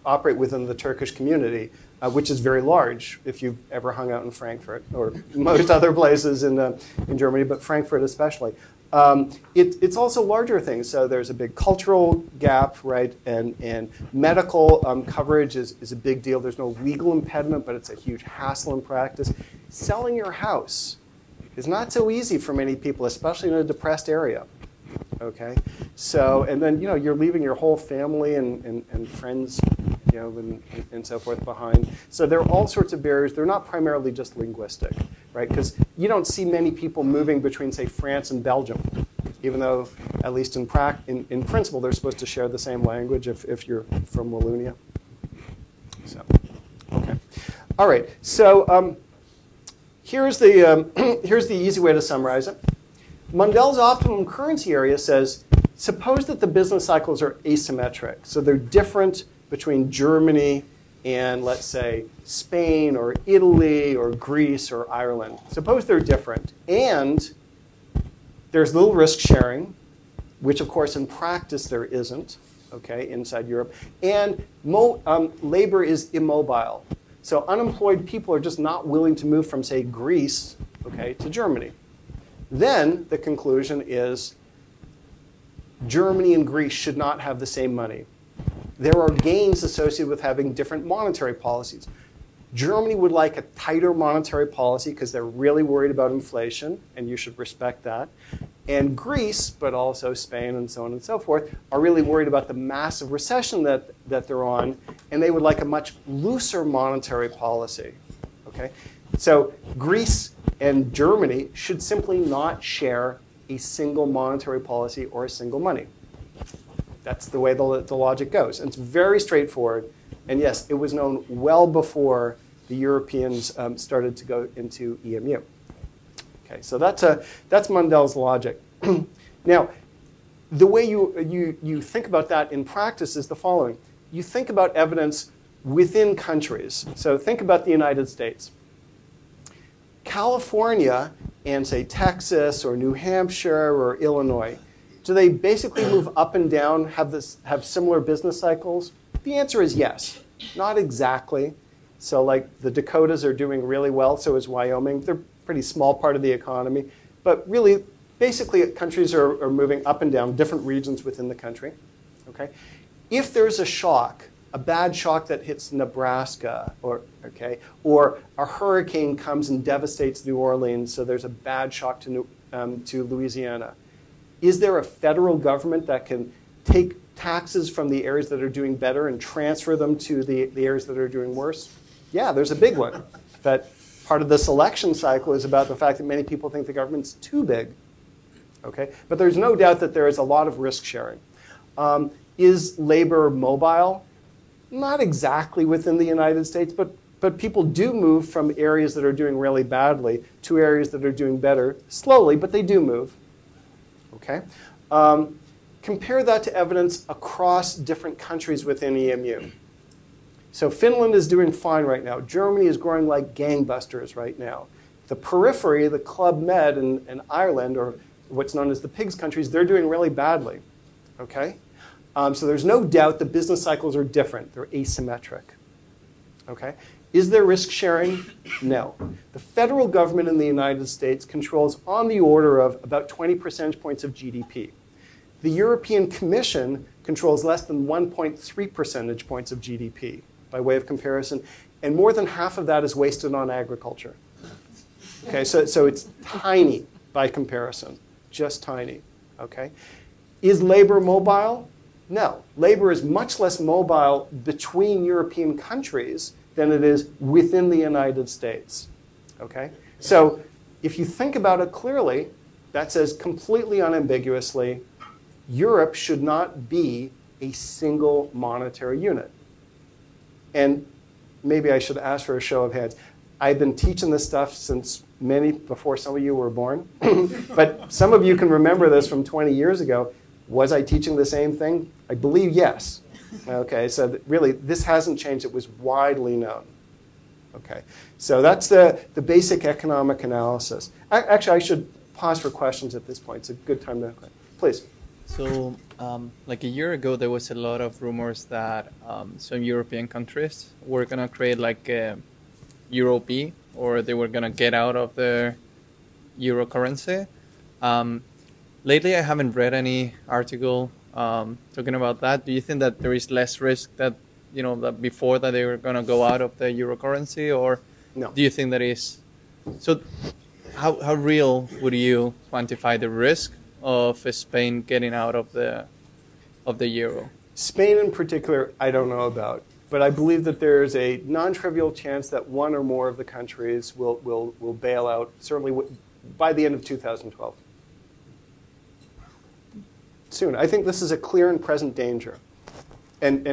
operate within the Turkish community, which is very large if you've ever hung out in Frankfurt or most other places in Germany, but Frankfurt especially. It's also larger things. So there's a big cultural gap, right? And medical coverage is a big deal. There's no legal impediment, but it's a huge hassle in practice. Selling your house is not so easy for many people, especially in a depressed area. Okay, so and then you're leaving your whole family and friends, and so forth behind. So there are all sorts of barriers. They're not primarily just linguistic, right? Because you don't see many people moving between, say, France and Belgium, even though at least in principle they're supposed to share the same language if you're from Wallonia. So, okay, all right. So here's the easy way to summarize it. Mundell's optimum currency area says, suppose that the business cycles are asymmetric. So they're different between Germany and, let's say, Spain or Italy or Greece or Ireland. Suppose they're different. And there's little risk sharing, which, of course, in practice there isn't, okay, inside Europe. And labor is immobile. So unemployed people are just not willing to move from, say, Greece, okay, to Germany. Then the conclusion is Germany and Greece should not have the same money. There are gains associated with having different monetary policies. Germany would like a tighter monetary policy because they're really worried about inflation, and you should respect that. And Greece, but also Spain and so on and so forth, are really worried about the massive recession that they're on, and they would like a much looser monetary policy. Okay? So Greece and Germany should simply not share a single monetary policy or a single money. That's the way the logic goes. And it's very straightforward. And yes, it was known well before the Europeans started to go into EMU. Okay, so that's Mundell's logic. Now, the way you think about that in practice is the following. You think about evidence within countries. So think about the United States. California and, say, Texas or New Hampshire or Illinois, do they basically move up and down, have similar business cycles? The answer is yes. Not exactly. So like the Dakotas are doing really well, so is Wyoming. They're a pretty small part of the economy. But really, basically, countries are moving up and down, different regions within the country. Okay? If there's a shock, a bad shock that hits Nebraska, or a hurricane comes and devastates New Orleans, so there's a bad shock to Louisiana. Is there a federal government that can take taxes from the areas that are doing better and transfer them to the areas that are doing worse? Yeah, there's a big one. That part of this election cycle is about the fact that many people think the government's too big. Okay? But there's no doubt that there is a lot of risk sharing. Is labor mobile? Not exactly within the United States, but people do move from areas that are doing really badly to areas that are doing better, slowly, but they do move. Okay? Compare that to evidence across different countries within EMU. So Finland is doing fine right now. Germany is growing like gangbusters right now. The periphery, the Club Med and Ireland, or what's known as the PIGS countries, they're doing really badly. Okay? So there's no doubt the business cycles are different. They're asymmetric. Okay? Is there risk sharing? No. The federal government in the United States controls on the order of about 20 percentage points of GDP. The European Commission controls less than 1.3 percentage points of GDP, by way of comparison, and more than half of that is wasted on agriculture. Okay, so it's tiny by comparison, just tiny. Okay? Is labor mobile? No. Labor is much less mobile between European countries than it is within the United States. Okay? So if you think about it clearly, that says completely unambiguously, Europe should not be a single monetary unit. And maybe I should ask for a show of hands. I've been teaching this stuff since before some of you were born. But some of you can remember this from 20 years ago. Was I teaching the same thing? I believe yes. Okay, so really, this hasn't changed. It was widely known. Okay, so that's the basic economic analysis. Actually, I should pause for questions at this point. It's a good time to, please. So, like a year ago, there was a lot of rumors that some European countries were going to create like a Euro B, or they were going to get out of the euro currency. Lately, I haven't read any article talking about that. Do you think that there is less risk that, that before that they were going to go out of the euro currency, or no? Do you think that is? So, how real would you quantify the risk of Spain getting out of the euro? Spain in particular, I don't know about, but I believe that there's a non-trivial chance that one or more of the countries will bail out, certainly by the end of 2012. Soon. I think this is a clear and present danger. And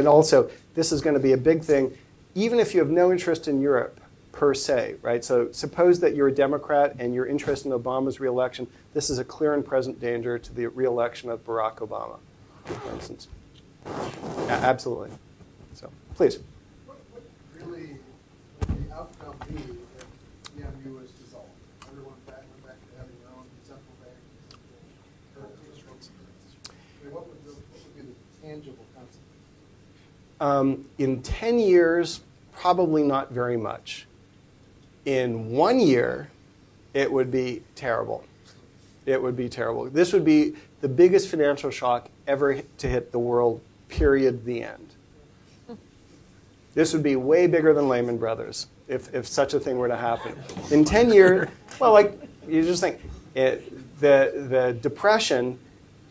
also, this is going to be a big thing, even if you have no interest in Europe per se, right? So suppose that you're a Democrat and you're interested in Obama's reelection. This is a clear and present danger to the reelection of Barack Obama, for instance. Absolutely. So, please. What really would the outcome be if EMU is dissolved? Everyone went back to having their own central bank. What would be the tangible consequence? In 10 years, probably not very much. In 1 year, it would be terrible. It would be terrible. This would be the biggest financial shock ever to hit the world, period, the end. This would be way bigger than Lehman Brothers if such a thing were to happen. In 10 years, well, like, you just think, the Depression,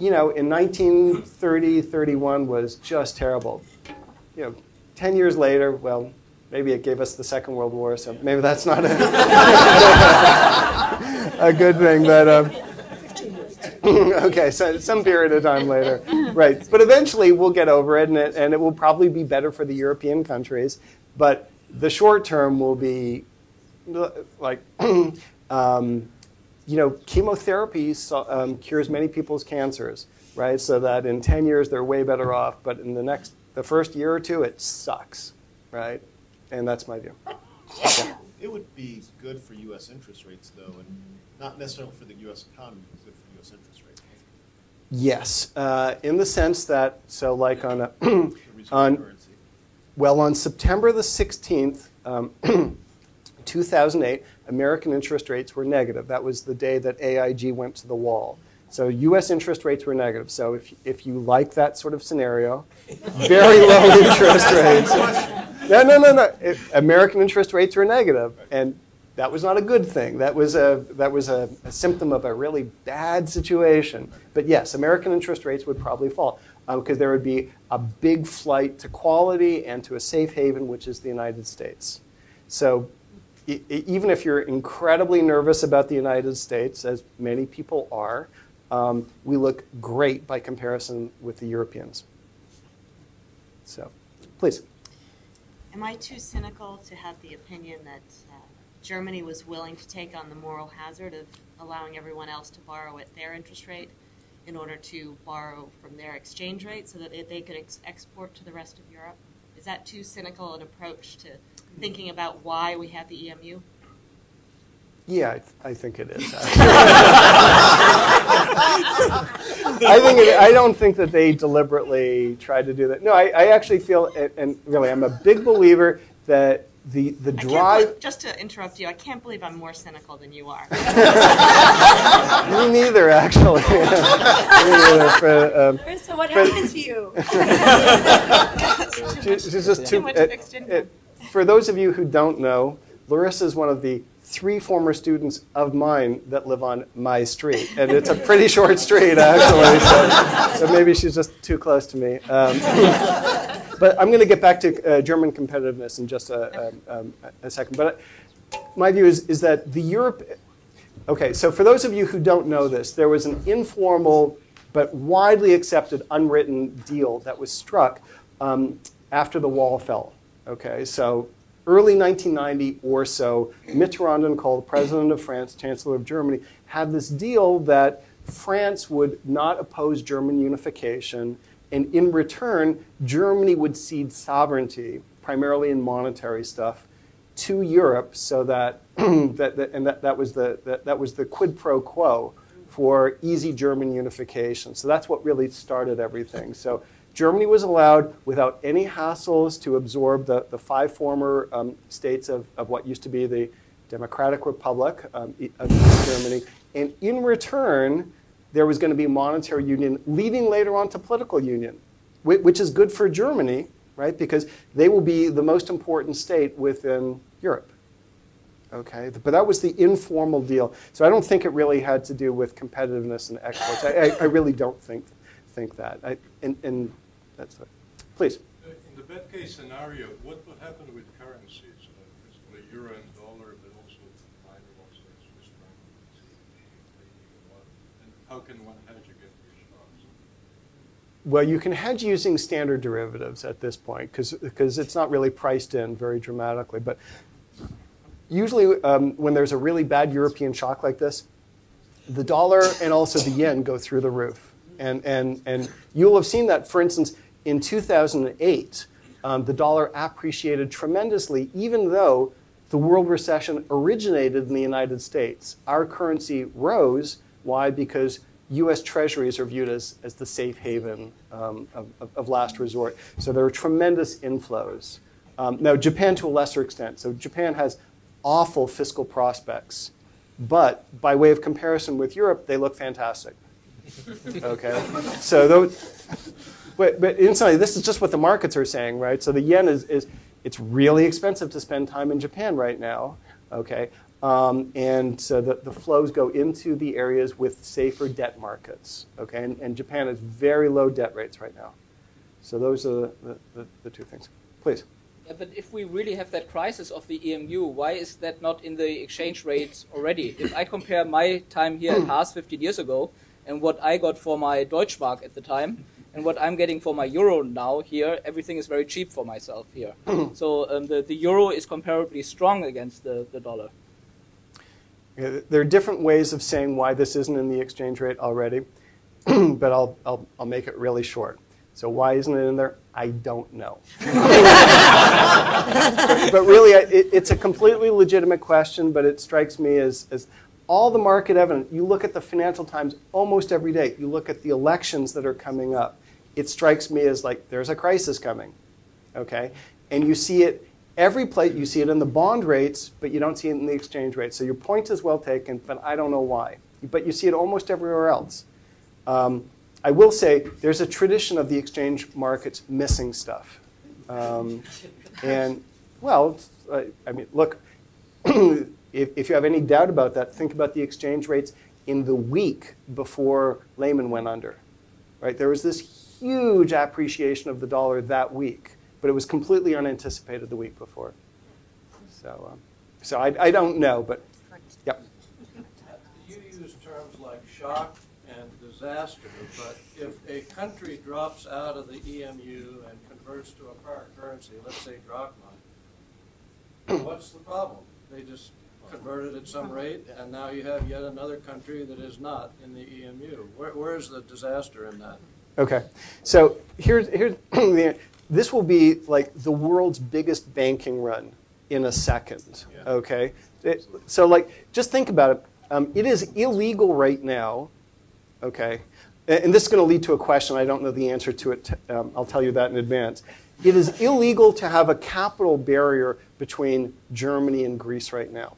in 1930, 31 was just terrible. 10 years later, well, maybe it gave us the Second World War, so maybe that's not a good thing. But okay, so some period of time later, right? But eventually, we'll get over it, and it will probably be better for the European countries. But the short term will be like, chemotherapy cures many people's cancers, right? So that in 10 years they're way better off, but in the first year or two, it sucks, right? And that's my view. Yeah. It would be good for U.S. interest rates, though, and not necessarily for the U.S. economy, but good for U.S. interest rates. Yes, in the sense that, so like on September the 16th, 2008, American interest rates were negative. That was the day that AIG went to the wall. So U.S. interest rates were negative. So if you like that sort of scenario, very low interest rates. No. American interest rates were negative, and that was not a good thing. That was a symptom of a really bad situation. But yes, American interest rates would probably fall because there would be a big flight to quality and to a safe haven, which is the United States. So even if you're incredibly nervous about the United States, as many people are, we look great by comparison with the Europeans. So, please. Am I too cynical to have the opinion that Germany was willing to take on the moral hazard of allowing everyone else to borrow at their interest rate in order to borrow from their exchange rate so that they could export to the rest of Europe? that too cynical an approach to thinking about why we have the EMU? Yeah, I think it is. I don't think that they deliberately tried to do that. No, I actually feel, and really, I'm a big believer that the drive. Just to interrupt you, I can't believe I'm more cynical than you are. Me neither, actually. So what happened to you? She's just too much fixed income. For those of you who don't know, Larissa is one of the 3 former students of mine that live on my street. And it's a pretty short street, actually. So maybe she's just too close to me. But I'm going to get back to German competitiveness in just a second. But my view is that the Europe... Okay, so for those of you who don't know this, there was an informal but widely accepted unwritten deal that was struck after the wall fell. Okay, so early 1990 or so, Mitterrand, called President of France, Chancellor of Germany, had this deal that France would not oppose German unification, and in return, Germany would cede sovereignty, primarily in monetary stuff, to Europe, so that that was the quid pro quo for easy German unification. So that's what really started everything. So Germany was allowed, without any hassles, to absorb the 5 former states of what used to be the Democratic Republic of East Germany. And in return, there was going to be a monetary union, leading later on to political union, which is good for Germany, right? Because they will be the most important state within Europe. Okay, but that was the informal deal. So I don't think it really had to do with competitiveness and exports. I really don't think that. And that's it. Please. In the bad case scenario, what would happen with currencies? Basically euro and dollar, but also minor ones like Swiss franc, and how can one hedge against these shocks? Well, you can hedge using standard derivatives at this point because it's not really priced in very dramatically. But usually when there's a really bad European shock like this, the dollar and also the yen go through the roof. And you'll have seen that, for instance, in 2008, the dollar appreciated tremendously, even though the world recession originated in the United States. Our currency rose. Why? Because U.S. treasuries are viewed as the safe haven of last resort. So there are tremendous inflows. Now, Japan to a lesser extent. So Japan has awful fiscal prospects. But by way of comparison with Europe, they look fantastic. Okay, so but incidentally, this is just what the markets are saying, right? So the yen it's really expensive to spend time in Japan right now. Okay, and so the flows go into the areas with safer debt markets. Okay, and Japan has very low debt rates right now. So those are the 2 things. Please. Yeah, but if we really have that crisis of the EMU, why is that not in the exchange rates already? If I compare my time here at Haas 15 years ago, and what I got for my Deutschmark at the time, and what I'm getting for my euro now here, everything is very cheap for myself here. So the euro is comparably strong against the dollar. Yeah, there are different ways of saying why this isn't in the exchange rate already, but I'll make it really short. So why isn't it in there? I don't know. But really, it's a completely legitimate question, but it strikes me as all the market evidence. You look at the Financial Times almost every day. You look at the elections that are coming up. It strikes me as like there's a crisis coming, okay? And you see it every place. You see it in the bond rates, but you don't see it in the exchange rate. So your point is well taken, but I don't know why. But you see it almost everywhere else. I will say there's a tradition of the exchange markets missing stuff. And, well, I mean, look, if you have any doubt about that, think about the exchange rates in the week before Lehman went under. Right? There was this huge appreciation of the dollar that week, but it was completely unanticipated the week before. So I don't know, but yep. You use terms like shock and disaster, but if a country drops out of the EMU and converts to a prior currency, let's say drachma, what's the problem? They just converted at some rate, and now you have yet another country that is not in the EMU. Where is the disaster in that? Okay, so here's this will be like the world's biggest banking run in a second, okay? So like, just think about it. It is illegal right now, okay? And this is going to lead to a question. I don't know the answer to it. I'll tell you that in advance. It is illegal to have a capital barrier between Germany and Greece right now.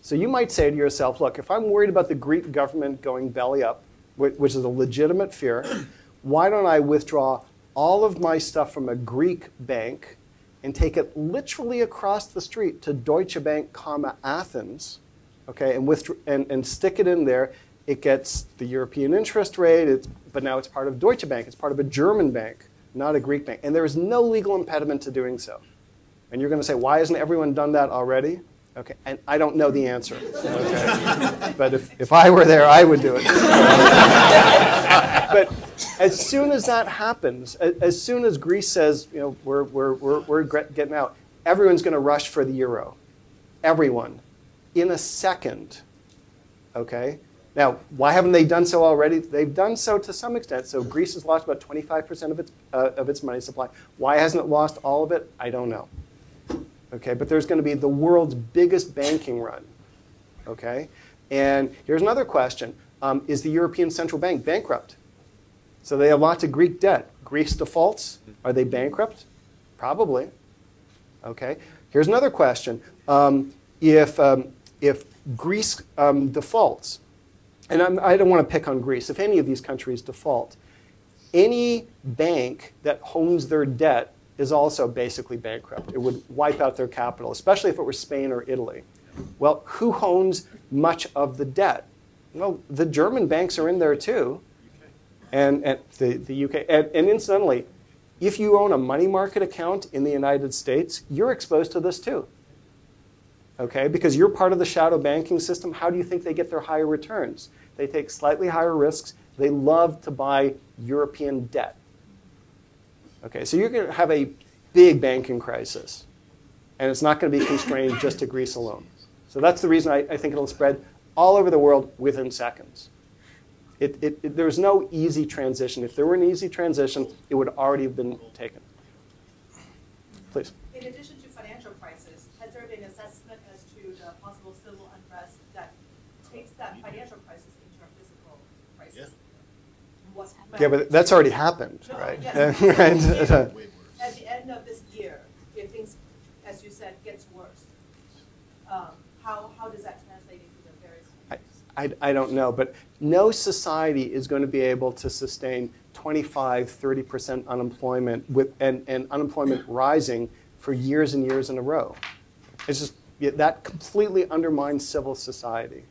So you might say to yourself, look, if I'm worried about the Greek government going belly up, which is a legitimate fear, why don't I withdraw all of my stuff from a Greek bank and take it literally across the street to Deutsche Bank, Athens, okay, and stick it in there. It gets the European interest rate, but now it's part of Deutsche Bank. It's part of a German bank, not a Greek bank. And there is no legal impediment to doing so. And you're going to say, why hasn't everyone done that already? Okay, and I don't know the answer. Okay? But if I were there, I would do it. But as soon as that happens, as soon as Greece says, you know, we're getting out, everyone's going to rush for the euro. Everyone, in a second. Okay. Now, why haven't they done so already? They've done so to some extent. So Greece has lost about 25% of its money supply. Why hasn't it lost all of it? I don't know. Okay, but there's going to be the world's biggest banking run. Okay, and here's another question: is the European Central Bank bankrupt? So they have lots of Greek debt. Greece defaults. Are they bankrupt? Probably. Okay. Here's another question: if Greece defaults, and I don't want to pick on Greece. If any of these countries default, any bank that owns their debt is also basically bankrupt. It would wipe out their capital, especially if it were Spain or Italy. Well, who owns much of the debt? Well, the German banks are in there too, and the UK. And incidentally, if you own a money market account in the United States, you're exposed to this too. Okay, because you're part of the shadow banking system. How do you think they get their higher returns? They take slightly higher risks. They love to buy European debt. Okay, so you're going to have a big banking crisis, and it's not going to be constrained just to Greece alone. So that's the reason I think it'll spread all over the world within seconds. There's no easy transition. If there were an easy transition, it would already have been taken. Please. In addition to financial crisis, has there been assessment as to the possible civil unrest that takes that financial crisis into a physical crisis? Yeah. Yeah, but that's already happened, right? Yes. Right. At the end of this year, if things, as you said, gets worse, how does that translate into the various countries? I don't know, but no society is going to be able to sustain 25, 30% unemployment and unemployment rising for years and years in a row. It's just that completely undermines civil society.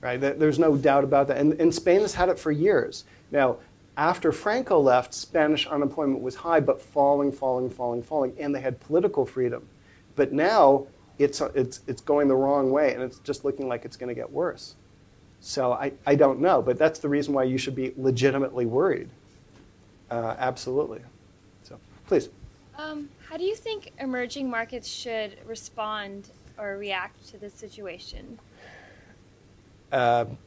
Right? There's no doubt about that. And Spain has had it for years. Now, after Franco left, Spanish unemployment was high, but falling, and they had political freedom. But now it's going the wrong way, and it's just looking like it's going to get worse. So I don't know, but that's the reason why you should be legitimately worried. Absolutely. So, please. How do you think emerging markets should respond or react to this situation?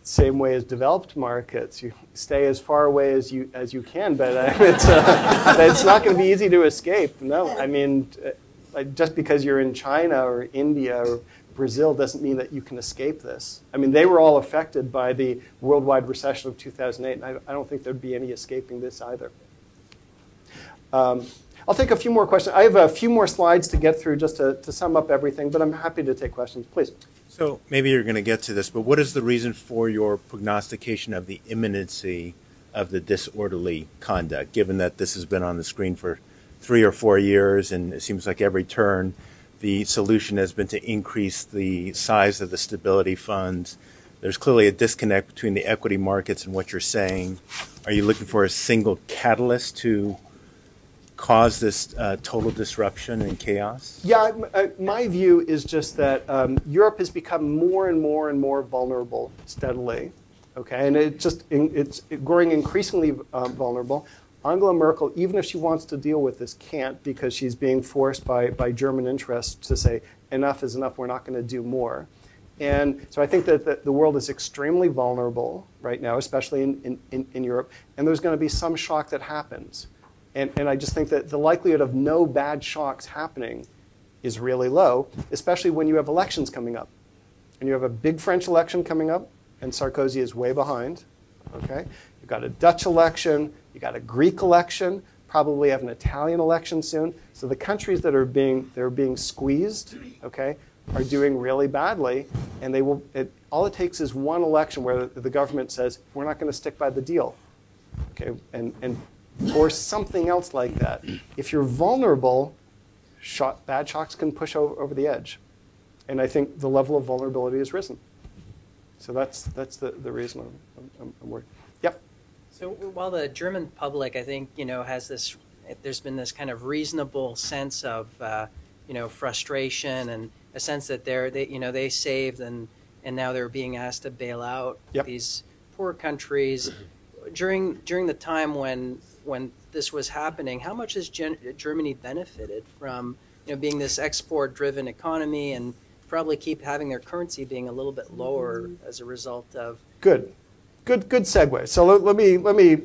Same way as developed markets. You stay as far away as you can, but it's not going to be easy to escape. No, I mean, just because you're in China or India or Brazil doesn't mean that you can escape this. I mean, they were all affected by the worldwide recession of 2008, and I don't think there'd be any escaping this either. I'll take a few more questions. I have a few more slides to get through just to sum up everything, but I'm happy to take questions. Please. So maybe you're going to get to this, but what is the reason for your prognostication of the imminency of the disorderly conduct, given that this has been on the screen for 3 or 4 years, and it seems like every turn the solution has been to increase the size of the stability funds? There's clearly a disconnect between the equity markets and what you're saying. Are you looking for a single catalyst to cause this total disruption and chaos? Yeah, my view is just that Europe has become more and more vulnerable steadily, okay, and it's growing increasingly vulnerable. Angela Merkel, even if she wants to deal with this, can't, because she's being forced by German interests to say enough is enough. We're not going to do more. And so I think that the world is extremely vulnerable right now, especially in Europe, and there's going to be some shock that happens. And I just think that the likelihood of no bad shocks happening is really low, especially when you have elections coming up. And you have a big French election coming up, and Sarkozy is way behind. Okay? You've got a Dutch election, you've got a Greek election, probably have an Italian election soon. So the countries that are being squeezed, okay, are doing really badly, and they will. All it takes is one election where the government says we're not going to stick by the deal, okay, or something else like that. If you're vulnerable, bad shocks can push over the edge, and I think the level of vulnerability has risen. So that's the reason I'm worried. Yep. So while the German public, I think, has this, there's been this kind of reasonable sense of, frustration and a sense that they saved and now they're being asked to bail out these poor countries. During the time when this was happening, how much has Germany benefited from, being this export-driven economy and probably keep having their currency being a little bit lower as a result of? Good segue. So let me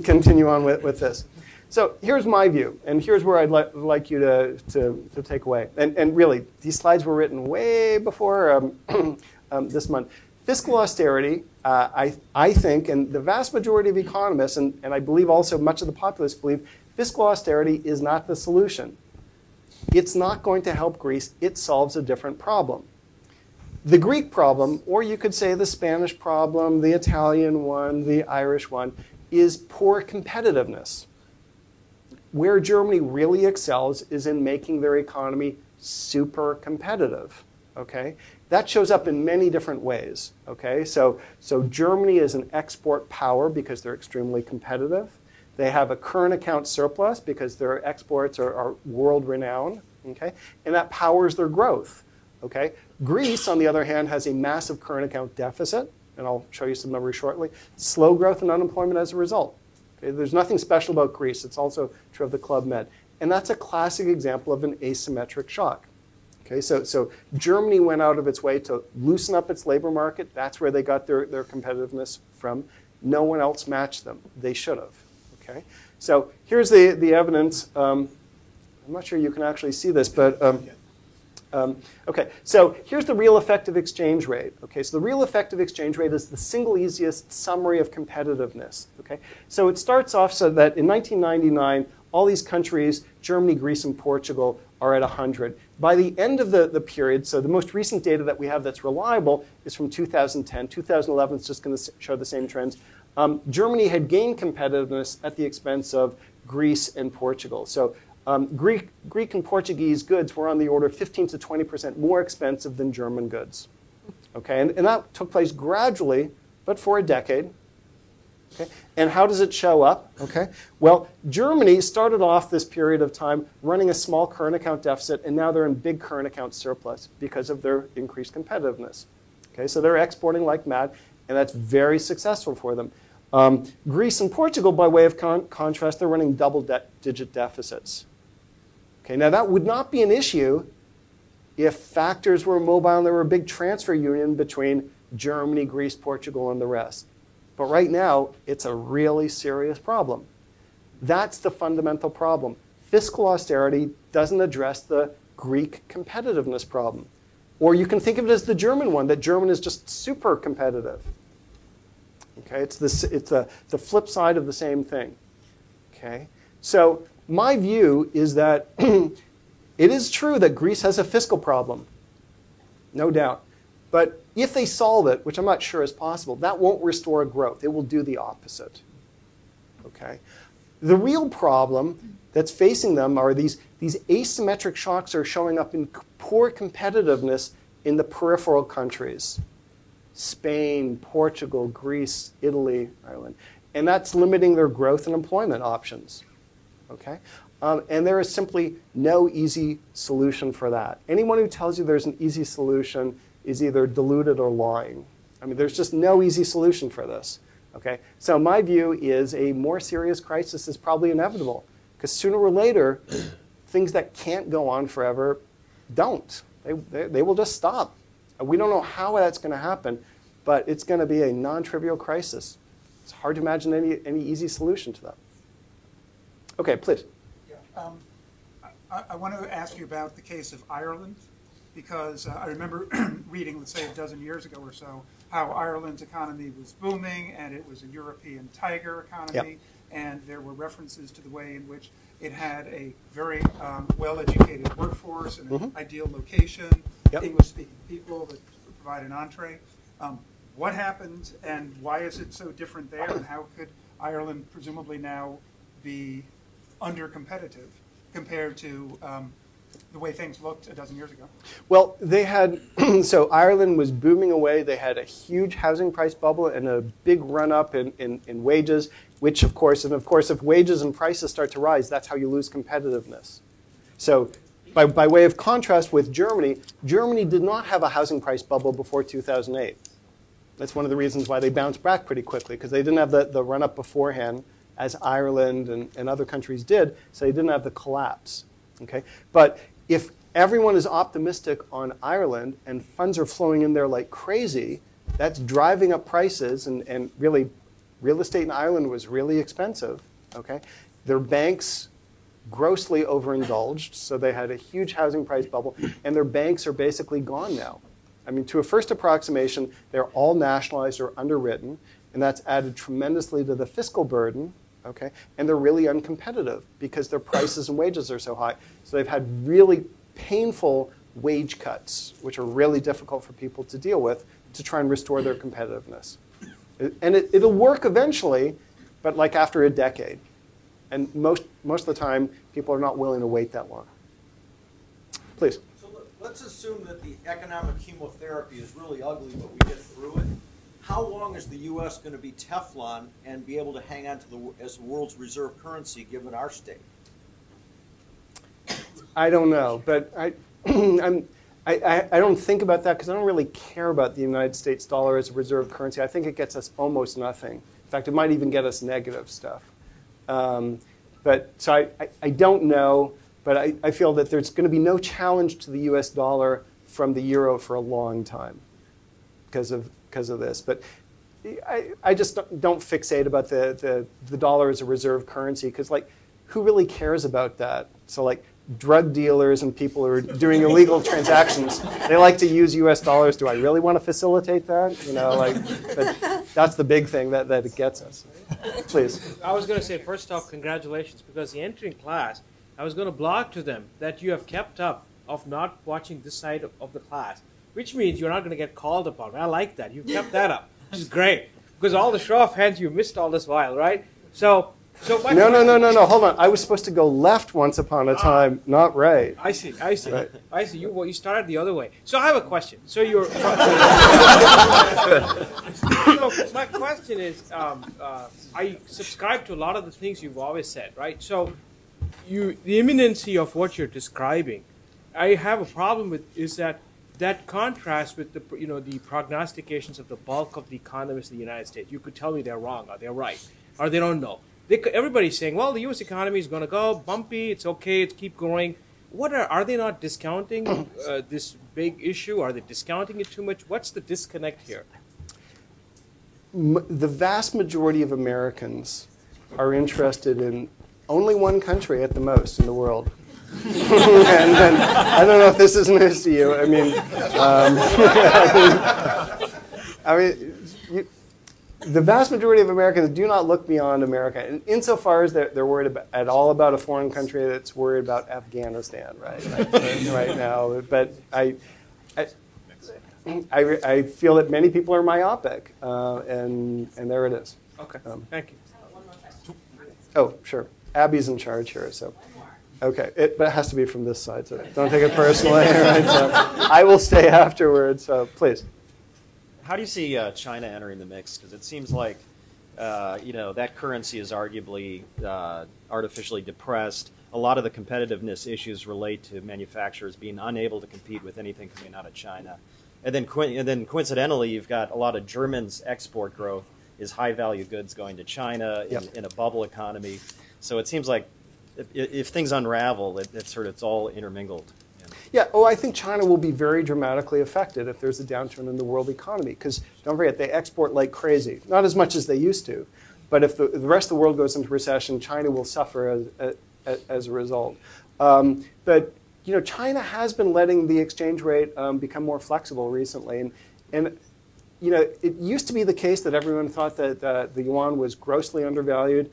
continue on with this. So here's my view, and here's where I'd like you to take away. And really, these slides were written way before this month. Fiscal austerity, I think, and the vast majority of economists, and I believe also much of the populace believe, fiscal austerity is not the solution. It's not going to help Greece. It solves a different problem. The Greek problem, or you could say the Spanish problem, the Italian one, the Irish one, is poor competitiveness. Where Germany really excels is in making their economy super competitive. Okay? That shows up in many different ways. Okay? So Germany is an export power because they're extremely competitive. They have a current account surplus because their exports are world-renowned. Okay? And that powers their growth. Okay? Greece, on the other hand, has a massive current account deficit, and I'll show you some numbers shortly. Slow growth and unemployment as a result. Okay? There's nothing special about Greece. It's also true of the Club Med. And that's a classic example of an asymmetric shock. Okay? So Germany went out of its way to loosen up its labor market. That's where they got their competitiveness from. No one else matched them. They should have. Okay? So here's the evidence. I'm not sure you can actually see this, but okay, so here's the real effective exchange rate. Okay, so the real effective exchange rate is the single easiest summary of competitiveness. Okay, so it starts off so that in 1999, all these countries, Germany, Greece, and Portugal, are at 100. By the end of the period, so the most recent data that we have that's reliable is from 2010. 2011 is just going to show the same trends. Germany had gained competitiveness at the expense of Greece and Portugal. So Greek and Portuguese goods were on the order of 15 to 20% more expensive than German goods. Okay, and that took place gradually, but for a decade. Okay, and how does it show up? Okay, well, Germany started off this period of time running a small current account deficit, and now they're in big current account surplus because of their increased competitiveness. Okay, so they're exporting like mad, and that's very successful for them. Greece and Portugal, by way of contrast, they're running double-digit deficits. Okay, now that would not be an issue if factors were mobile and there were a big transfer union between Germany, Greece, Portugal, and the rest. But right now, it's a really serious problem. That's the fundamental problem. Fiscal austerity doesn't address the Greek competitiveness problem. Or you can think of it as the German one, that German is just super competitive. Okay, it's the flip side of the same thing. Okay, so my view is that it is true that Greece has a fiscal problem, no doubt. But if they solve it, which I'm not sure is possible, that won't restore growth. It will do the opposite. Okay, the real problem that's facing them are these asymmetric shocks are showing up in poor competitiveness in the peripheral countries. Spain, Portugal, Greece, Italy, Ireland. And that's limiting their growth and employment options. Okay? And there is simply no easy solution for that. Anyone who tells you there's an easy solution is either deluded or lying. I mean, there's just no easy solution for this. Okay? So my view is a more serious crisis is probably inevitable. Because sooner or later, things that can't go on forever don't. They will just stop. We don't know how that's going to happen, but it's going to be a non-trivial crisis. It's hard to imagine any easy solution to that. Okay, please. I want to ask you about the case of Ireland, because I remember reading, let's say, a dozen years ago or so, how Ireland's economy was booming, and it was a European tiger economy, and there were references to the way in which it had a very well-educated workforce and an ideal location, English-speaking people that provide an entree. What happened, and why is it so different there, and how could Ireland presumably now be under-competitive compared to the way things looked a dozen years ago? Well, they had, so Ireland was booming away. They had a huge housing price bubble and a big run-up in wages, which of course, if wages and prices start to rise, that's how you lose competitiveness. So by way of contrast with Germany, Germany did not have a housing price bubble before 2008. That's one of the reasons why they bounced back pretty quickly, because they didn't have the run-up beforehand, as Ireland and other countries did, so they didn't have the collapse. Okay? But if everyone is optimistic on Ireland and funds are flowing in there like crazy, that's driving up prices, and really, real estate in Ireland was really expensive. Okay? Their banks grossly overindulged, so they had a huge housing price bubble, and their banks are basically gone now. I mean, to a first approximation, they're all nationalized or underwritten, and that's added tremendously to the fiscal burden. Okay? And they're really uncompetitive because their prices and wages are so high. So they've had really painful wage cuts, which are really difficult for people to deal with, to try and restore their competitiveness. And it'll work eventually, but like after a decade. And most of the time, people are not willing to wait that long. Please. So let's assume that the economic chemotherapy is really ugly, but we get through it. How long is the U.S. going to be Teflon and be able to hang on to as the world's reserve currency, given our state? I don't know, but I don't think about that because I don't really care about the United States dollar as a reserve currency. I think it gets us almost nothing. In fact, it might even get us negative stuff. So I don't know, but I feel that there's going to be no challenge to the U.S. dollar from the euro for a long time because of this. But I just don't fixate about the dollar as a reserve currency because, like, who really cares about that? So, like, drug dealers and people who are doing illegal transactions, they like to use U.S. dollars. Do I really want to facilitate that? You know, like, but that's the big thing that it gets us. Please. I was going to say, first off, congratulations, because the entering class, I was going to blog to them that you have kept up of not watching this side of the class, which means you're not going to get called upon. I like that. You've kept that up, which is great, because all the show-off hands you missed all this while, right? So no. Hold on. I was supposed to go left once upon a time, not right. I see. Right. I see. You started the other way. So I have a question. So you're. So my question is, I subscribe to a lot of the things you've always said, right? So, the imminency of what you're describing, I have a problem with is that contrast with the prognostications of the bulk of the economists in the United States. You could tell me they're wrong, or they're right, or they don't know. Everybody's saying, well, the U.S. economy is going to go bumpy. It's okay. It's keep growing. Are they not discounting this big issue? Are they discounting it too much? What's the disconnect here? The vast majority of Americans are interested in only one country at the most in the world. And I don't know if this is news to you. The vast majority of Americans do not look beyond America, and insofar as they're worried at all about a foreign country that's worried about Afghanistan right now. But I feel that many people are myopic, and there it is. Okay, thank you. Oh, sure. Abby's in charge here, so. Okay, but it has to be from this side, so don't take it personally. Right? So I will stay afterwards, so please. How do you see China entering the mix? Because it seems like that currency is arguably artificially depressed. A lot of the competitiveness issues relate to manufacturers being unable to compete with anything coming out of China. And then coincidentally, you've got a lot of Germans' export growth is high-value goods going to China in a bubble economy. So it seems like if things unravel, it's all intermingled. Yeah, I think China will be very dramatically affected if there's a downturn in the world economy because, don't forget, they export like crazy. Not as much as they used to, But if the rest of the world goes into recession, China will suffer as a result. But China has been letting the exchange rate become more flexible recently. And it used to be the case that everyone thought that the yuan was grossly undervalued.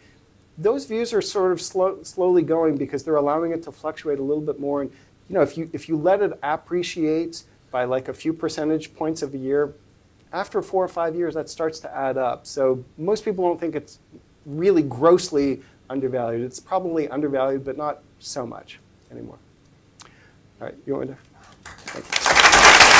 Those views are sort of slowly going because they're allowing it to fluctuate a little bit more. And if you let it appreciate by like a few percentage points of a year, after 4 or 5 years, that starts to add up. So most people don't think it's really grossly undervalued. It's probably undervalued, but not so much anymore. All right, you want to? Thank you.